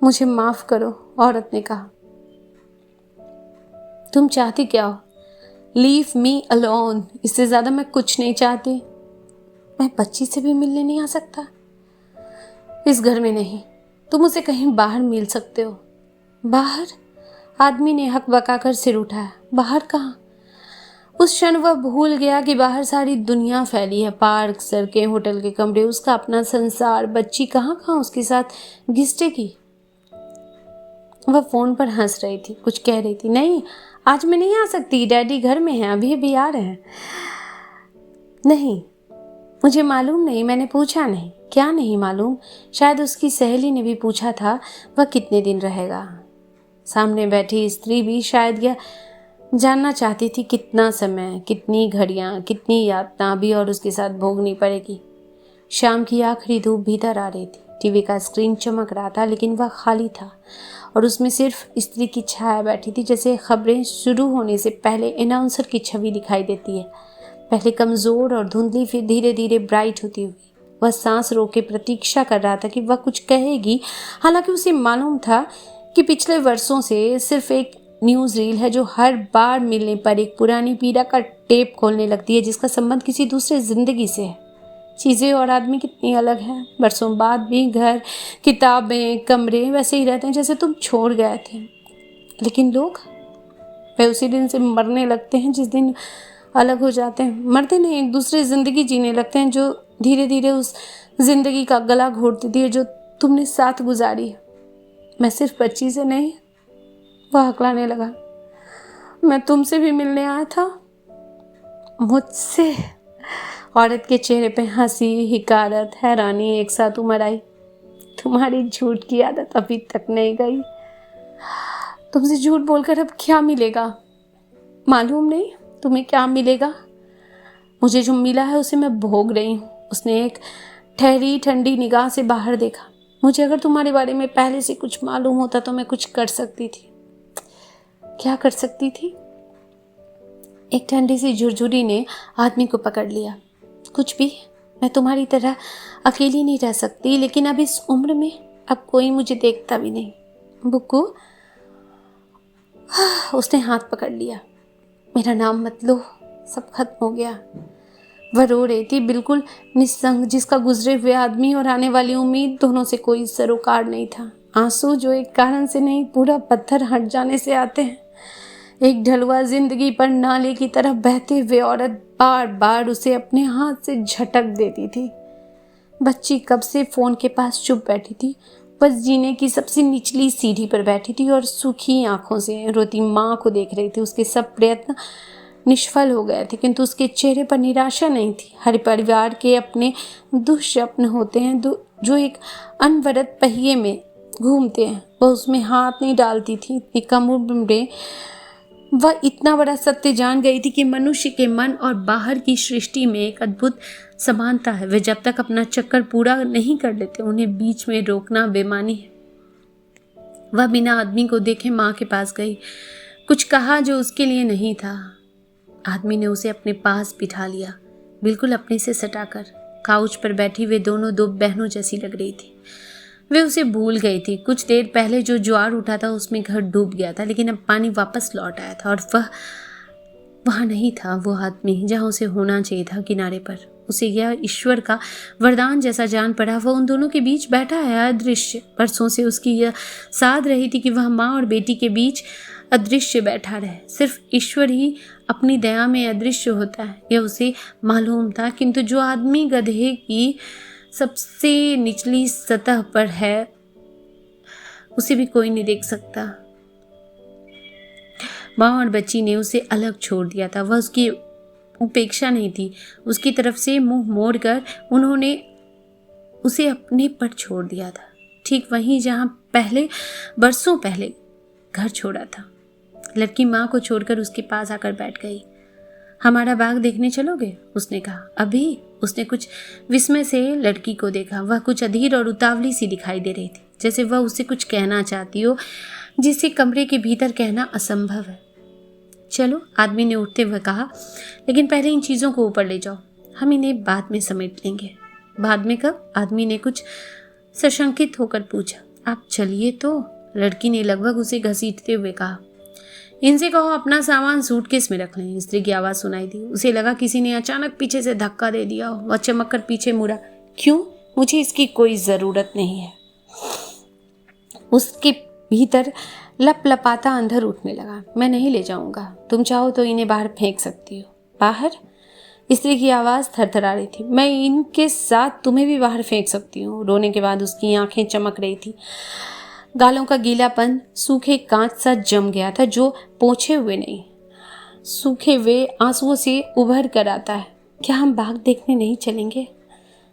मुझे माफ करो। औरत ने कहा, तुम चाहती क्या हो? Leave me alone. इससे ज्यादा मैं कुछ नहीं चाहती। मैं बच्ची से भी मिलने नहीं आ सकता? इस घर में नहीं। तुम उसे कहीं बाहर मिल सकते हो। बाहर? आदमी ने हक बकाकर सिर उठाया। बाहर कहाँ? उस क्षण वह भूल गया कि बाहर सारी दुनिया फैली है। पार्क, सड़कें, होटल के कमरे, उसका अपना संसार। बच्ची कहाँ कहाँ उसके साथ घिसटेगी। वह फोन पर हंस रही थी, कुछ कह रही थी। नहीं, आज मैं नहीं आ सकती। डैडी घर में हैं, अभी अभी आ रहे हैं। नहीं, मुझे मालूम नहीं, मैंने पूछा नहीं। क्या नहीं मालूम? शायद उसकी सहेली ने भी पूछा था वह कितने दिन रहेगा। सामने बैठी स्त्री भी शायद यह जानना चाहती थी कितना समय, कितनी घड़ियां, कितनी यातना अभी और उसके साथ भोगनी पड़ेगी। शाम की आखिरी धूप भीतर आ रही थी। टीवी का स्क्रीन चमक रहा था, लेकिन वह खाली था और उसमें सिर्फ स्त्री की छाया बैठी थी, जैसे खबरें शुरू होने से पहले अनाउंसर की छवि दिखाई देती है, पहले कमज़ोर और धुंधली, फिर धीरे धीरे ब्राइट होती हुई। वह सांस रोके प्रतीक्षा कर रहा था कि वह कुछ कहेगी, हालांकि उसे मालूम था कि पिछले वर्षों से सिर्फ एक न्यूज़ रील है जो हर बार मिलने पर एक पुरानी पीड़ा का टेप खोलने लगती है, जिसका संबंध किसी दूसरे जिंदगी से है। चीज़ें और आदमी कितनी अलग हैं। बरसों बाद भी घर, किताबें, कमरे वैसे ही रहते हैं जैसे तुम छोड़ गए थे, लेकिन लोग वे उसी दिन से मरने लगते हैं जिस दिन अलग हो जाते हैं। मरते नहीं, एक दूसरे ज़िंदगी जीने लगते हैं जो धीरे धीरे उस जिंदगी का गला घोट देती है जो तुमने साथ गुजारी है। मैं सिर्फ बच्ची से नहीं, वह हकलाने लगा, मैं तुमसे भी मिलने आया था। मुझसे? औरत के चेहरे पे हंसी, हिकारत, हैरानी एक साथ उमड़ आई। तुम्हारी झूठ की आदत अभी तक नहीं गई। तुमसे झूठ बोलकर अब क्या मिलेगा? मालूम नहीं तुम्हें क्या मिलेगा। मुझे जो मिला है उसे मैं भोग रही हूँ। उसने एक ठहरी ठंडी निगाह से बाहर देखा। मुझे अगर तुम्हारे बारे में पहले से कुछ मालूम होता तो मैं कुछ कर सकती थी। क्या कर सकती थी? एक ठंडी सी झुरझुरी ने आदमी को पकड़ लिया। कुछ भी। मैं तुम्हारी तरह अकेली नहीं रह सकती, लेकिन अब इस उम्र में अब कोई मुझे देखता भी नहीं। बुक्कू, उसने हाथ पकड़ लिया। मेरा नाम मत लो, सब खत्म हो गया। वह रो रही थी, बिल्कुल निस्संग, जिसका गुजरे हुए आदमी और आने वाली उम्मीद दोनों से कोई सरोकार नहीं था। आंसू जो एक कारण से नहीं, पूरा पत्थर हट जाने से आते हैं। एक ढलुआ जिंदगी पर नाले की तरफ बहते हुए औरत बार बार उसे अपने हाथ से झटक देती थी। बच्ची कब से फोन के पास चुप बैठी थी, बस जीने की सबसे निचली सीढ़ी पर बैठी थी और सूखी आंखों से रोती माँ को देख रही थी। उसके सब प्रयत्न निष्फल हो गए थे, किंतु उसके चेहरे पर निराशा नहीं थी। हर परिवार के अपने दुष्स्वप्न होते हैं जो एक अनवरत पहिए में घूमते हैं। वह उसमें हाथ नहीं डालती थी। इतनी कम उम्र में वह इतना बड़ा सत्य जान गई थी कि मनुष्य के मन और बाहर की सृष्टि में एक अद्भुत समानता है। वे जब तक अपना चक्कर पूरा नहीं कर लेते, उन्हें बीच में रोकना बेईमानी है। वह बिना आदमी को देखे माँ के पास गई, कुछ कहा जो उसके लिए नहीं था। आदमी ने उसे अपने पास बिठा लिया, बिल्कुल अपने से सटाकर। काउच पर बैठी वे दोनों दो बहनों जैसी लग रही थी। वे उसे भूल गई थी। कुछ देर पहले जो ज्वार उठा था उसमें घर डूब गया था, लेकिन अब पानी वापस लौट आया था और वह वहाँ नहीं था। वो आदमी जहाँ उसे होना चाहिए था, किनारे पर। उसे यह ईश्वर का वरदान जैसा जान पड़ा। वह उन दोनों के बीच बैठा है, अदृश्य। परसों से उसकी यह साध रही थी कि वह माँ और बेटी के बीच अदृश्य बैठा रहे। सिर्फ ईश्वर ही अपनी दया में अदृश्य होता है, यह उसे मालूम था। किंतु जो आदमी गधे की सबसे निचली सतह पर है, उसे भी कोई नहीं देख सकता। माँ और बच्ची ने उसे अलग छोड़ दिया था। वह उसकी उपेक्षा नहीं थी। उसकी तरफ से मुंह मोड़कर उन्होंने उसे अपने पर छोड़ दिया था, ठीक वहीं जहां बरसों पहले घर छोड़ा था। लड़की माँ को छोड़कर उसके पास आकर बैठ गई। हमारा बाग देखने चलोगे? उसने कहा। अभी? उसने कुछ विस्मय से लड़की को देखा। वह कुछ अधीर और उतावली सी दिखाई दे रही थी, जैसे वह उसे कुछ कहना चाहती हो जिसे कमरे के भीतर कहना असंभव है। चलो, आदमी ने उठते हुए कहा, लेकिन पहले इन चीज़ों को ऊपर ले जाओ, हम इन्हें बाद में समेट लेंगे। बाद में कब? आदमी ने कुछ सशंकित होकर पूछा। आप चलिए तो, लड़की ने लगभग उसे घसीटते हुए कहा। इनसे कहो अपना सामान सूटकेस में रख लें। स्त्री की आवाज़ सुनाई दी। उसे लगा किसी ने अचानक पीछे से धक्का दे दिया हो। वह चमक कर पीछे मुड़ा। क्यों? मुझे इसकी कोई ज़रूरत नहीं है। उसके भीतर लपलपाता अंधर उठने लगा। मैं नहीं ले जाऊंगा, तुम चाहो तो इन्हें बाहर फेंक सकती हो। बाहर? स्त्री की आवाज़ थरथरा रही थी। मैं इनके साथ तुम्हें भी बाहर फेंक सकती हूँ। रोने के बाद उसकी आंखें चमक रही थी। गालों का गीलापन सूखे कांच सा जम गया था, जो पोंछे हुए नहीं, सूखे हुए आंसुओं से उभर कर आता है। क्या हम बाग देखने नहीं चलेंगे?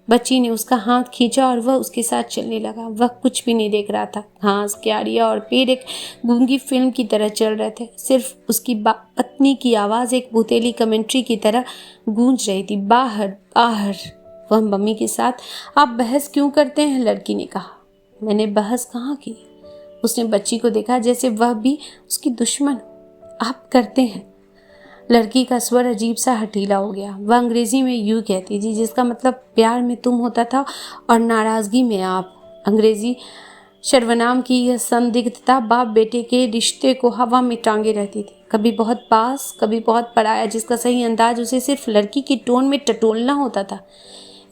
बच्ची ने उसका हाथ खींचा और वह उसके साथ चलने लगा। वह कुछ भी नहीं देख रहा था। घास, क्यारियां और पेड़ एक गूंगी फिल्म की तरह चल रहे थे। सिर्फ उसकी पत्नी की आवाज़ एक भूतेली कमेंट्री की तरह गूंज रही थी। बाहर, बाहर। वह मम्मी के साथ आप बहस क्यों करते हैं? लड़की ने कहा। मैंने बहस कहाँ की? उसने बच्ची को देखा जैसे वह भी उसकी दुश्मन। आप करते हैं। लड़की का स्वर अजीब सा हठीला हो गया। वह अंग्रेजी में यूँ कहती थी, जिसका मतलब प्यार में तुम होता था और नाराज़गी में आप। अंग्रेजी सर्वनाम की यह संदिग्धता बाप बेटे के रिश्ते को हवा में टांगे रहती थी, कभी बहुत पास, कभी बहुत पराया, जिसका सही अंदाज उसे सिर्फ लड़की की टोन में टटोलना होता था।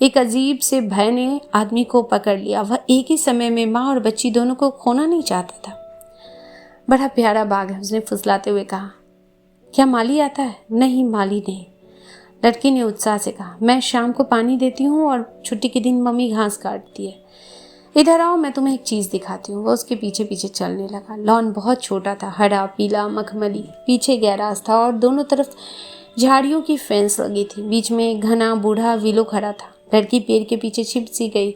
एक अजीब से भय ने आदमी को पकड़ लिया। वह एक ही समय में माँ और बच्ची दोनों को खोना नहीं चाहता था। बड़ा प्यारा बाग है, उसने फुसलाते हुए कहा। क्या माली आता है? नहीं, माली नहीं, लड़की ने उत्साह से कहा। मैं शाम को पानी देती हूँ और छुट्टी के दिन मम्मी घास काटती है। इधर आओ, मैं तुम्हें एक चीज़ दिखाती हूँ। वो उसके पीछे पीछे चलने लगा। लॉन बहुत छोटा था, हरा, पीला, मखमली। पीछे गैराज था और दोनों तरफ झाड़ियों की फेंस लगी थी। बीच में एक घना बूढ़ा विलो खड़ा था। लड़की पेड़ के पीछे छिप सी गई।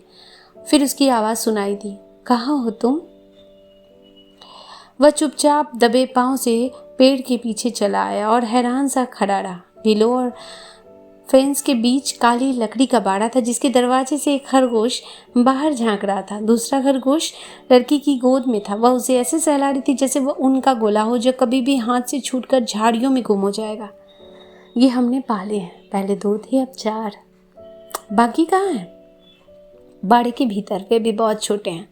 फिर उसकी आवाज़ सुनाई दी। कहाँ हो तुम? वह चुपचाप दबे पांव से पेड़ के पीछे चला आया और हैरान सा खड़ा रहा। विलो और फेंस के बीच काली लकड़ी का बाड़ा था जिसके दरवाजे से एक खरगोश बाहर झांक रहा था। दूसरा खरगोश लड़की की गोद में था। वह उसे ऐसे सहला रही थी जैसे वह उनका गोला हो जो कभी भी हाथ से छूटकर झाड़ियों में गुम हो जाएगा। ये हमने पाले हैं, पहले 2 थे अब 4। बाकी कहाँ है? बाड़े के भीतर, वे भी बहुत छोटे हैं।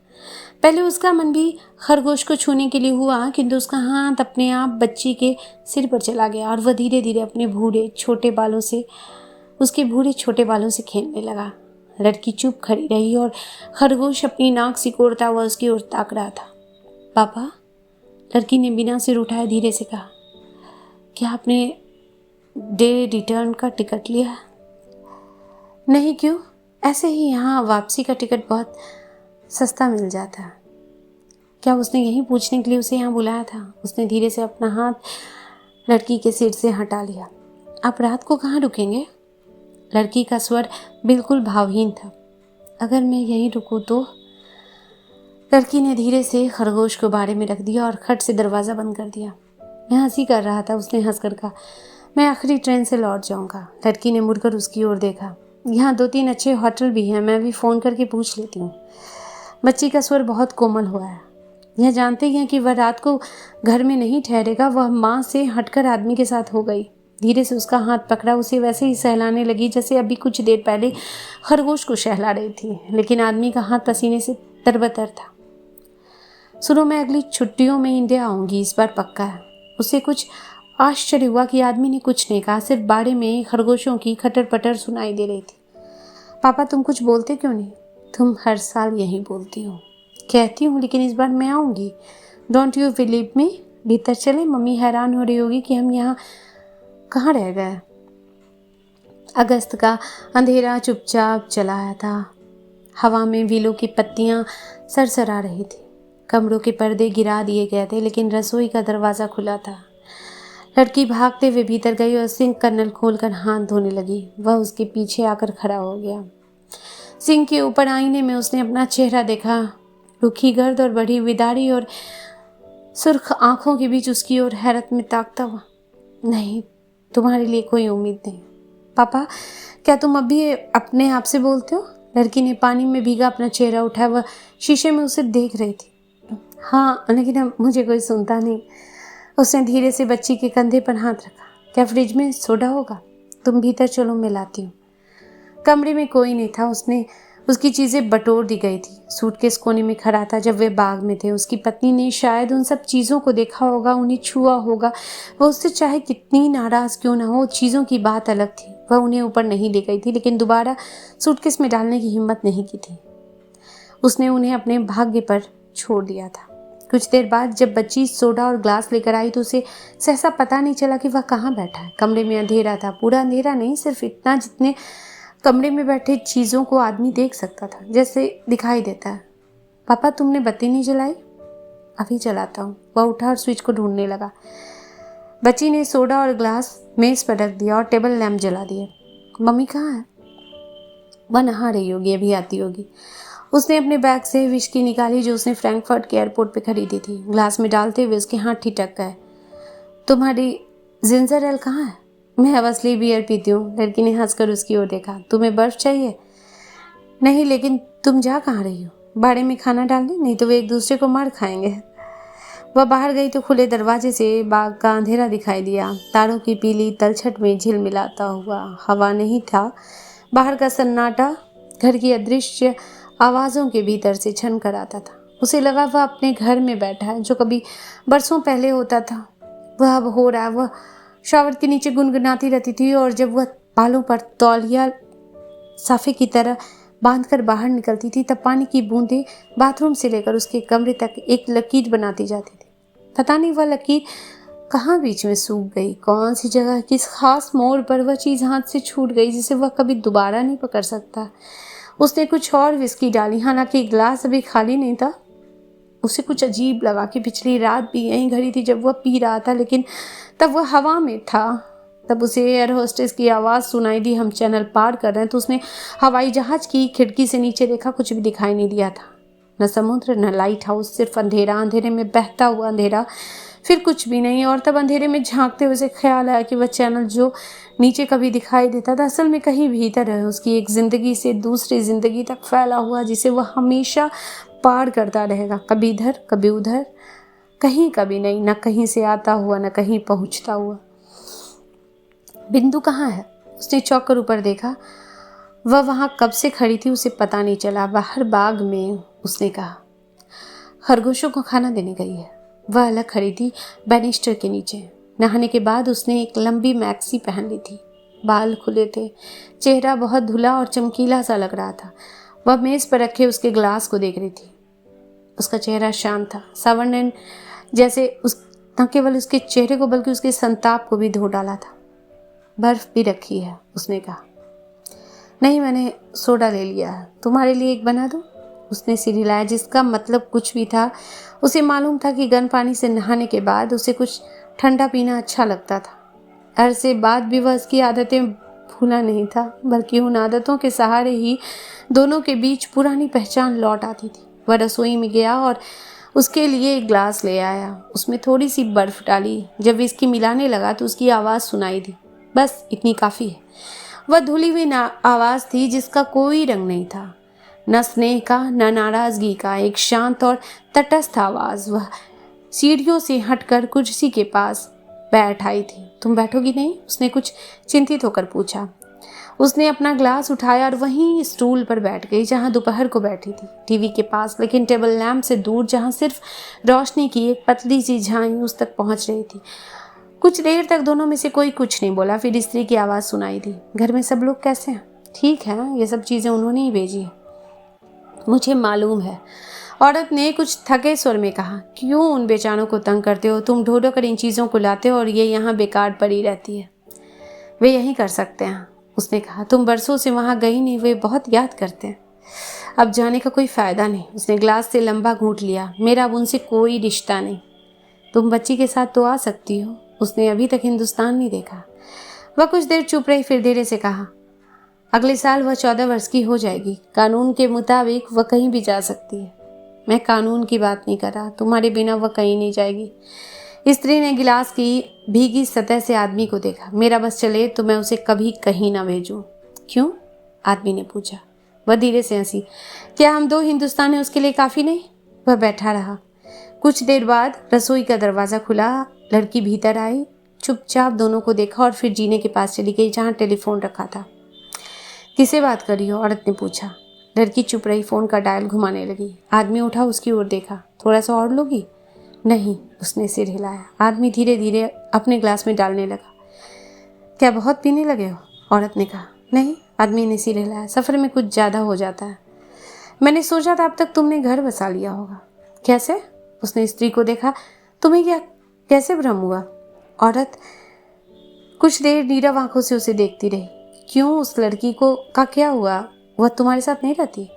पहले उसका मन भी खरगोश को छूने के लिए हुआ, किंतु उसका हाथ अपने आप बच्ची के सिर पर चला गया और वह धीरे धीरे अपने उसके बूढ़े छोटे बालों से खेलने लगा। लड़की चुप खड़ी रही और खरगोश अपनी नाक सिकोड़ता हुआ उसकी ओर ताक रहा था। पापा, लड़की ने बिना सिर उठाए धीरे से कहा, क्या आपने डे रिटर्न का टिकट लिया? नहीं, क्यों? ऐसे ही यहाँ वापसी का टिकट बहुत सस्ता मिल जाता है। क्या उसने यही पूछने के लिए उसे यहाँ बुलाया था? उसने धीरे से अपना हाथ लड़की के सिर से हटा लिया। आप रात को कहाँ रुकेंगे? लड़की का स्वर बिल्कुल भावहीन था। अगर मैं यहीं रुकूं तो? लड़की ने धीरे से खरगोश को बाड़े में रख दिया और खट से दरवाज़ा बंद कर दिया। मैं हंसी कर रहा था। उसने हंसकर कहा, मैं आखिरी ट्रेन से लौट जाऊंगा। लड़की ने मुड़कर उसकी ओर देखा। यहाँ 2-3 अच्छे होटल भी हैं, मैं भी फ़ोन करके पूछ लेती हूँ। बच्ची का स्वर बहुत कोमल हुआ है। यह जानते ही हैं कि वह रात को घर में नहीं ठहरेगा। वह माँ से हटकर आदमी के साथ हो गई। धीरे से उसका हाथ पकड़ा, उसे वैसे ही सहलाने लगी जैसे अभी कुछ देर पहले खरगोश को सहला रही थी, लेकिन आदमी का हाथ पसीने से तरबतर था। सुनो, मैं अगली छुट्टियों में इंडिया आऊंगी, इस बार पक्का है। उसे कुछ आश्चर्य हुआ कि आदमी ने कुछ नहीं कहा, सिर्फ बाड़े में खरगोशों की खटर पटर सुनाई दे रही थी। पापा, तुम कुछ बोलते क्यों नहीं? तुम हर साल यही बोलती हो। कहती हूँ, लेकिन इस बार मैं आऊँगी। Don't you believe me? भीतर चले? मम्मी हैरान हो रही होगी कि हम यहाँ कहाँ रह गए। अगस्त का अंधेरा चुपचाप चला आया था। हवा में विलो की पत्तियाँ सरसरा रही थी। कमरों के पर्दे गिरा दिए गए थे, लेकिन रसोई का दरवाज़ा खुला था। लड़की भागते हुए भीतर गई और सिंक का नल खोलकर हाथ धोने लगी। वह उसके पीछे आकर खड़ा हो गया। सिंक के ऊपर आईने में उसने अपना चेहरा देखा। रुखी गर्द और बड़ी विदारी और सुर्ख आंखों के बीच उसकी ओर हैरत में ताकता हुआ, नहीं, तुम्हारे लिए कोई उम्मीद नहीं। पापा, क्या तुम अभी अपने आप से बोलते हो? लड़की ने पानी में भीगा अपना चेहरा उठाया। वह शीशे में उसे देख रही थी। हाँ, लेकिन अब मुझे कोई सुनता नहीं। उसने धीरे से बच्ची के कंधे पर हाथ रखा। क्या फ्रिज में सोडा होगा? तुम भीतर चलो, मैं लाती हूँ। कमरे में कोई नहीं था। उसकी चीज़ें बटोर दी गई थी। सूटकेस कोने में खड़ा था। जब वे बाग में थे, उसकी पत्नी ने शायद उन सब चीज़ों को देखा होगा, उन्हें छुआ होगा। वह उससे चाहे कितनी नाराज़ क्यों ना हो, चीज़ों की बात अलग थी। वह उन्हें ऊपर नहीं ले गई थी, लेकिन दोबारा सूटकेस में डालने की हिम्मत नहीं की थी। उसने उन्हें अपने भाग्य पर छोड़ दिया था। कुछ देर बाद जब बच्ची सोडा और ग्लास लेकर आई तो उसे सहसा पता नहीं चला कि वह कहाँ बैठा है। कमरे में अंधेरा था। पूरा अंधेरा नहीं, सिर्फ इतना जितने कमरे में बैठे चीज़ों को आदमी देख सकता था, जैसे दिखाई देता है। पापा, तुमने बत्ती नहीं जलाई? अभी जलाता हूँ। वह उठा और स्विच को ढूंढने लगा। बच्ची ने सोडा और ग्लास मेज़ पर रख दिया और टेबल लैंप जला दिए। मम्मी कहाँ है? वह नहा रही होगी, अभी आती होगी। उसने अपने बैग से विस्की निकाली जो उसने फ्रैंकफर्ट के एयरपोर्ट पे खरीदी थी। ग्लास में डालते हुए उसके हाथ ठिठक गए। तुम्हारी जिंजर एल कहाँ है? मैं अब असली बियर पीती हूँ। लड़की ने हंसकर उसकी ओर देखा। तुम्हें बर्फ चाहिए? नहीं, लेकिन तुम जा कहाँ रही हो? बाड़े में खाना डालने? नहीं तो वे एक दूसरे को मार खाएंगे। वह बाहर गई तो खुले दरवाजे से बाग का अंधेरा दिखाई दिया। तारों की पीली तलछट में झिलमिलाता हुआ हवा नहीं था। बाहर का सन्नाटा घर की अदृश्य आवाज़ों के भीतर से छन कर आता था। उसे लगा वह अपने घर में बैठा है, जो कभी बरसों पहले होता था वह अब हो रहा है। वह शावर के नीचे गुनगुनाती रहती थी और जब वह बालों पर तौलिया साफे की तरह बांधकर बाहर निकलती थी तब पानी की बूंदें बाथरूम से लेकर उसके कमरे तक एक लकीर बनाती जाती थी। पता नहीं वह लकीर कहाँ बीच में सूख गई, कौन सी जगह, किस खास मोड़ पर वह चीज़ हाथ से छूट गई जिसे वह कभी दोबारा नहीं पकड़ सकता। उसने कुछ और विस्की डाली, हालांकि गिलास अभी खाली नहीं था। उसे कुछ अजीब लगा कि पिछली रात भी यहीं घड़ी थी जब वह पी रहा था, लेकिन तब वह हवा में था। तब उसे एयर होस्टेस की आवाज़ सुनाई दी, हम चैनल पार कर रहे हैं। तो उसने हवाई जहाज की खिड़की से नीचे देखा, कुछ भी दिखाई नहीं दिया था। न समुद्र, न लाइट हाउस, सिर्फ अंधेरा। अंधेरे में बहता हुआ अंधेरा। फिर कुछ भी नहीं। और तब अंधेरे में झांकते हुए उसे ख्याल आया कि वह चैनल जो नीचे कभी दिखाई देता था असल में कहीं भीतर है, उसकी एक जिंदगी से दूसरी जिंदगी तक फैला हुआ, जिसे वह हमेशा पार करता रहेगा, कभी इधर कभी उधर, कहीं कभी नहीं, न कहीं से आता हुआ न कहीं पहुंचता हुआ। बिंदु कहाँ है? उसने चौंक कर ऊपर देखा। वह वहां कब से खड़ी थी उसे पता नहीं चला। बाहर बाग में उसने कहा, खरगोशों को खाना देने गई है। वह अलग खड़ी थी बैनिस्टर के नीचे। नहाने के बाद उसने एक लंबी मैक्सी पहन ली थी, बाल खुले थे, चेहरा बहुत धुला और चमकीला सा लग रहा था। वह मेज पर रखे उसके ग्लास को देख रही थी। उसका चेहरा शांत था, सावन ने जैसे न केवल उसके चेहरे को बल्कि उसके संताप को भी धो डाला था। बर्फ भी रखी है, उसने कहा। नहीं, मैंने सोडा ले लिया है, तुम्हारे लिए एक बना दूं? उसने सिर हिलाया, जिसका मतलब कुछ भी था। उसे मालूम था कि गर्म पानी से नहाने के बाद उसे कुछ ठंडा पीना अच्छा लगता था। अरसे बाद भी वह उसकी आदतें भूला नहीं था, बल्कि उन आदतों के सहारे ही दोनों के बीच पुरानी पहचान लौट आती थी। वह रसोई में गया और उसके लिए एक ग्लास ले आया। उसमें थोड़ी सी बर्फ डाली। जब विस्की मिलाने लगा तो उसकी आवाज़ सुनाई दी। बस इतनी काफ़ी है। वह धुली हुई आवाज़ थी जिसका कोई रंग नहीं था, न स्नेह का न नाराज़गी का, एक शांत और तटस्थ आवाज़। वह सीढ़ियों से हटकर कुर्सी के पास बैठ आई थी। तुम बैठोगी नहीं? उसने कुछ चिंतित होकर पूछा। उसने अपना ग्लास उठाया और वहीं स्टूल पर बैठ गई जहां दोपहर को बैठी थी, टीवी के पास, लेकिन टेबल लैंप से दूर, जहां सिर्फ रोशनी की एक पतली सी झाई उस तक पहुंच रही थी। कुछ देर तक दोनों में से कोई कुछ नहीं बोला। फिर स्त्री की आवाज़ सुनाई दी, घर में सब लोग कैसे हैं? ठीक है, ये सब चीज़ें उन्होंने ही भेजी है। मुझे मालूम है, औरत ने कुछ थके स्वर में कहा। क्यों उन बेचारों को तंग करते हो? तुम ढूंढ कर इन चीज़ों को लाते हो और ये यहाँ बेकार पड़ी रहती है। वे यही कर सकते हैं, उसने कहा। तुम बरसों से वहाँ गई नहीं, वे बहुत याद करते हैं। अब जाने का कोई फ़ायदा नहीं। उसने ग्लास से लंबा घूंट लिया। मेरा अब उनसे कोई रिश्ता नहीं। तुम बच्ची के साथ तो आ सकती हो। उसने अभी तक हिंदुस्तान नहीं देखा। वह कुछ देर चुप रही, फिर धीरे से कहा, अगले साल वह 14 वर्ष की हो जाएगी। कानून के मुताबिक वह कहीं भी जा सकती है। मैं कानून की बात नहीं कर रहा, तुम्हारे बिना वह कहीं नहीं जाएगी। स्त्री ने गिलास की भीगी सतह से आदमी को देखा। मेरा बस चले तो मैं उसे कभी कहीं ना भेजूं। क्यों? आदमी ने पूछा। वह धीरे से हंसी। क्या हम दो हिंदुस्तान है उसके लिए काफ़ी नहीं? वह बैठा रहा। कुछ देर बाद रसोई का दरवाज़ा खुला। लड़की भीतर आई, चुपचाप दोनों को देखा और फिर जीने के पास चली गई जहाँ टेलीफोन रखा था। किसे बात कर रही हो? औरत ने पूछा। लड़की चुप रही, फ़ोन का डायल घुमाने लगी। आदमी उठा, उसकी ओर देखा। थोड़ा सा और लोगी? नहीं, उसने सिर हिलाया। आदमी धीरे धीरे अपने ग्लास में डालने लगा। क्या बहुत पीने लगे हो? औरत ने कहा। नहीं, आदमी ने सिर हिलाया। सफ़र में कुछ ज़्यादा हो जाता है। मैंने सोचा था अब तक तुमने घर बसा लिया होगा। कैसे? उसने स्त्री को देखा। तुम्हें क्या कैसे भ्रम हुआ? औरत कुछ देर नीरव आंखों से उसे देखती रही। क्यों, उस लड़की को का क्या हुआ? वह तुम्हारे साथ नहीं रहती?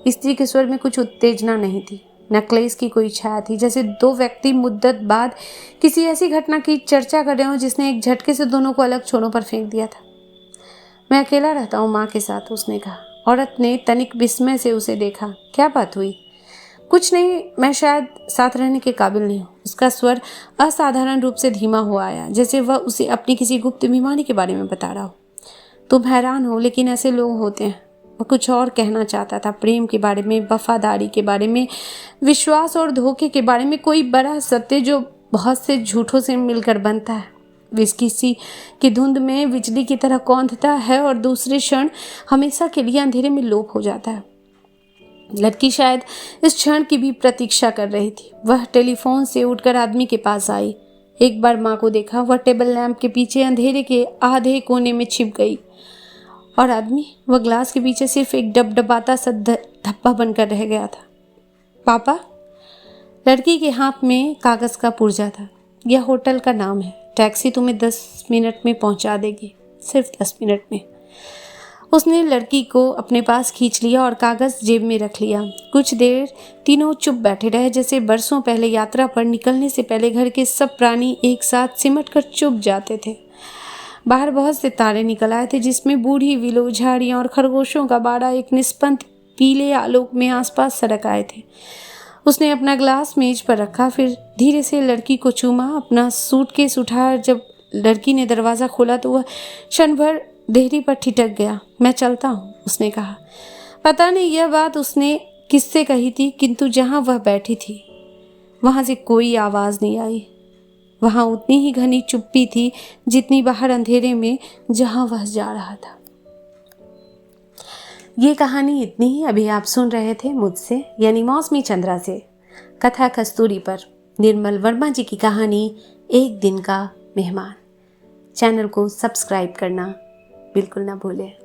स्त्री के स्वर में कुछ उत्तेजना नहीं थी, न क्लेश की कोई छाया थी, जैसे दो व्यक्ति मुद्दत बाद किसी ऐसी घटना की चर्चा कर रहे हो जिसने एक झटके से दोनों को अलग छोरों पर फेंक दिया था। मैं अकेला रहता हूँ माँ के साथ, उसने कहा। औरत ने तनिक विस्मय से उसे देखा। क्या बात हुई? कुछ नहीं, मैं शायद साथ रहने के काबिल नहीं हूँ। उसका स्वर असाधारण रूप से धीमा हुआ आया, जैसे वह उसे अपनी किसी गुप्त बीमारी के बारे में बता रहा हो। तुम हैरान हो, लेकिन ऐसे लोग होते हैं। वह कुछ और कहना चाहता था, प्रेम के बारे में, वफादारी के बारे में, विश्वास और धोखे के बारे में, कोई बड़ा सत्य जो बहुत से झूठों से मिलकर बनता है, विस्की सी की धुंध में बिजली की तरह कौंधता है और दूसरे क्षण हमेशा के लिए अंधेरे में लोप हो जाता है। लड़की शायद इस क्षण की भी प्रतीक्षा कर रही थी। वह टेलीफोन से उठकर आदमी के पास आई। एक बार माँ को देखा। वह टेबल लैंप के पीछे अंधेरे के आधे कोने में छिप गई। और आदमी, वह ग्लास के पीछे सिर्फ एक डबडबाता सा धब्बा बनकर रह गया था। पापा? लड़की के हाथ में कागज़ का पुर्जा था। यह होटल का नाम है। टैक्सी तुम्हें 10 मिनट में पहुंचा देगी, सिर्फ 10 मिनट में। उसने लड़की को अपने पास खींच लिया और कागज़ जेब में रख लिया। कुछ देर तीनों चुप बैठे रहे, जैसे बरसों पहले यात्रा पर निकलने से पहले घर के सब प्राणी एक साथ सिमट कर चुप जाते थे। बाहर बहुत से तारे निकल आए थे, जिसमें बूढ़ी विलो, झाड़ियाँ और खरगोशों का बाड़ा एक निस्पंद पीले आलोक में आसपास सड़क आए थे। उसने अपना ग्लास मेज पर रखा, फिर धीरे से लड़की को चूमा। अपना सूटकेस उठा। जब लड़की ने दरवाज़ा खोला तो वह क्षण भर देहरी पर ठिठक गया। मैं चलता हूँ, उसने कहा। पता नहीं यह बात उसने किससे कही थी, किंतु जहाँ वह बैठी थी वहाँ से कोई आवाज़ नहीं आई। वहाँ उतनी ही घनी चुप्पी थी जितनी बाहर अंधेरे में जहाँ वह जा रहा था। ये कहानी इतनी ही अभी आप सुन रहे थे मुझसे यानी मौसमी चंद्रा से कथा कस्तूरी पर निर्मल वर्मा जी की कहानी एक दिन का मेहमान। चैनल को सब्सक्राइब करना बिल्कुल ना भूलें।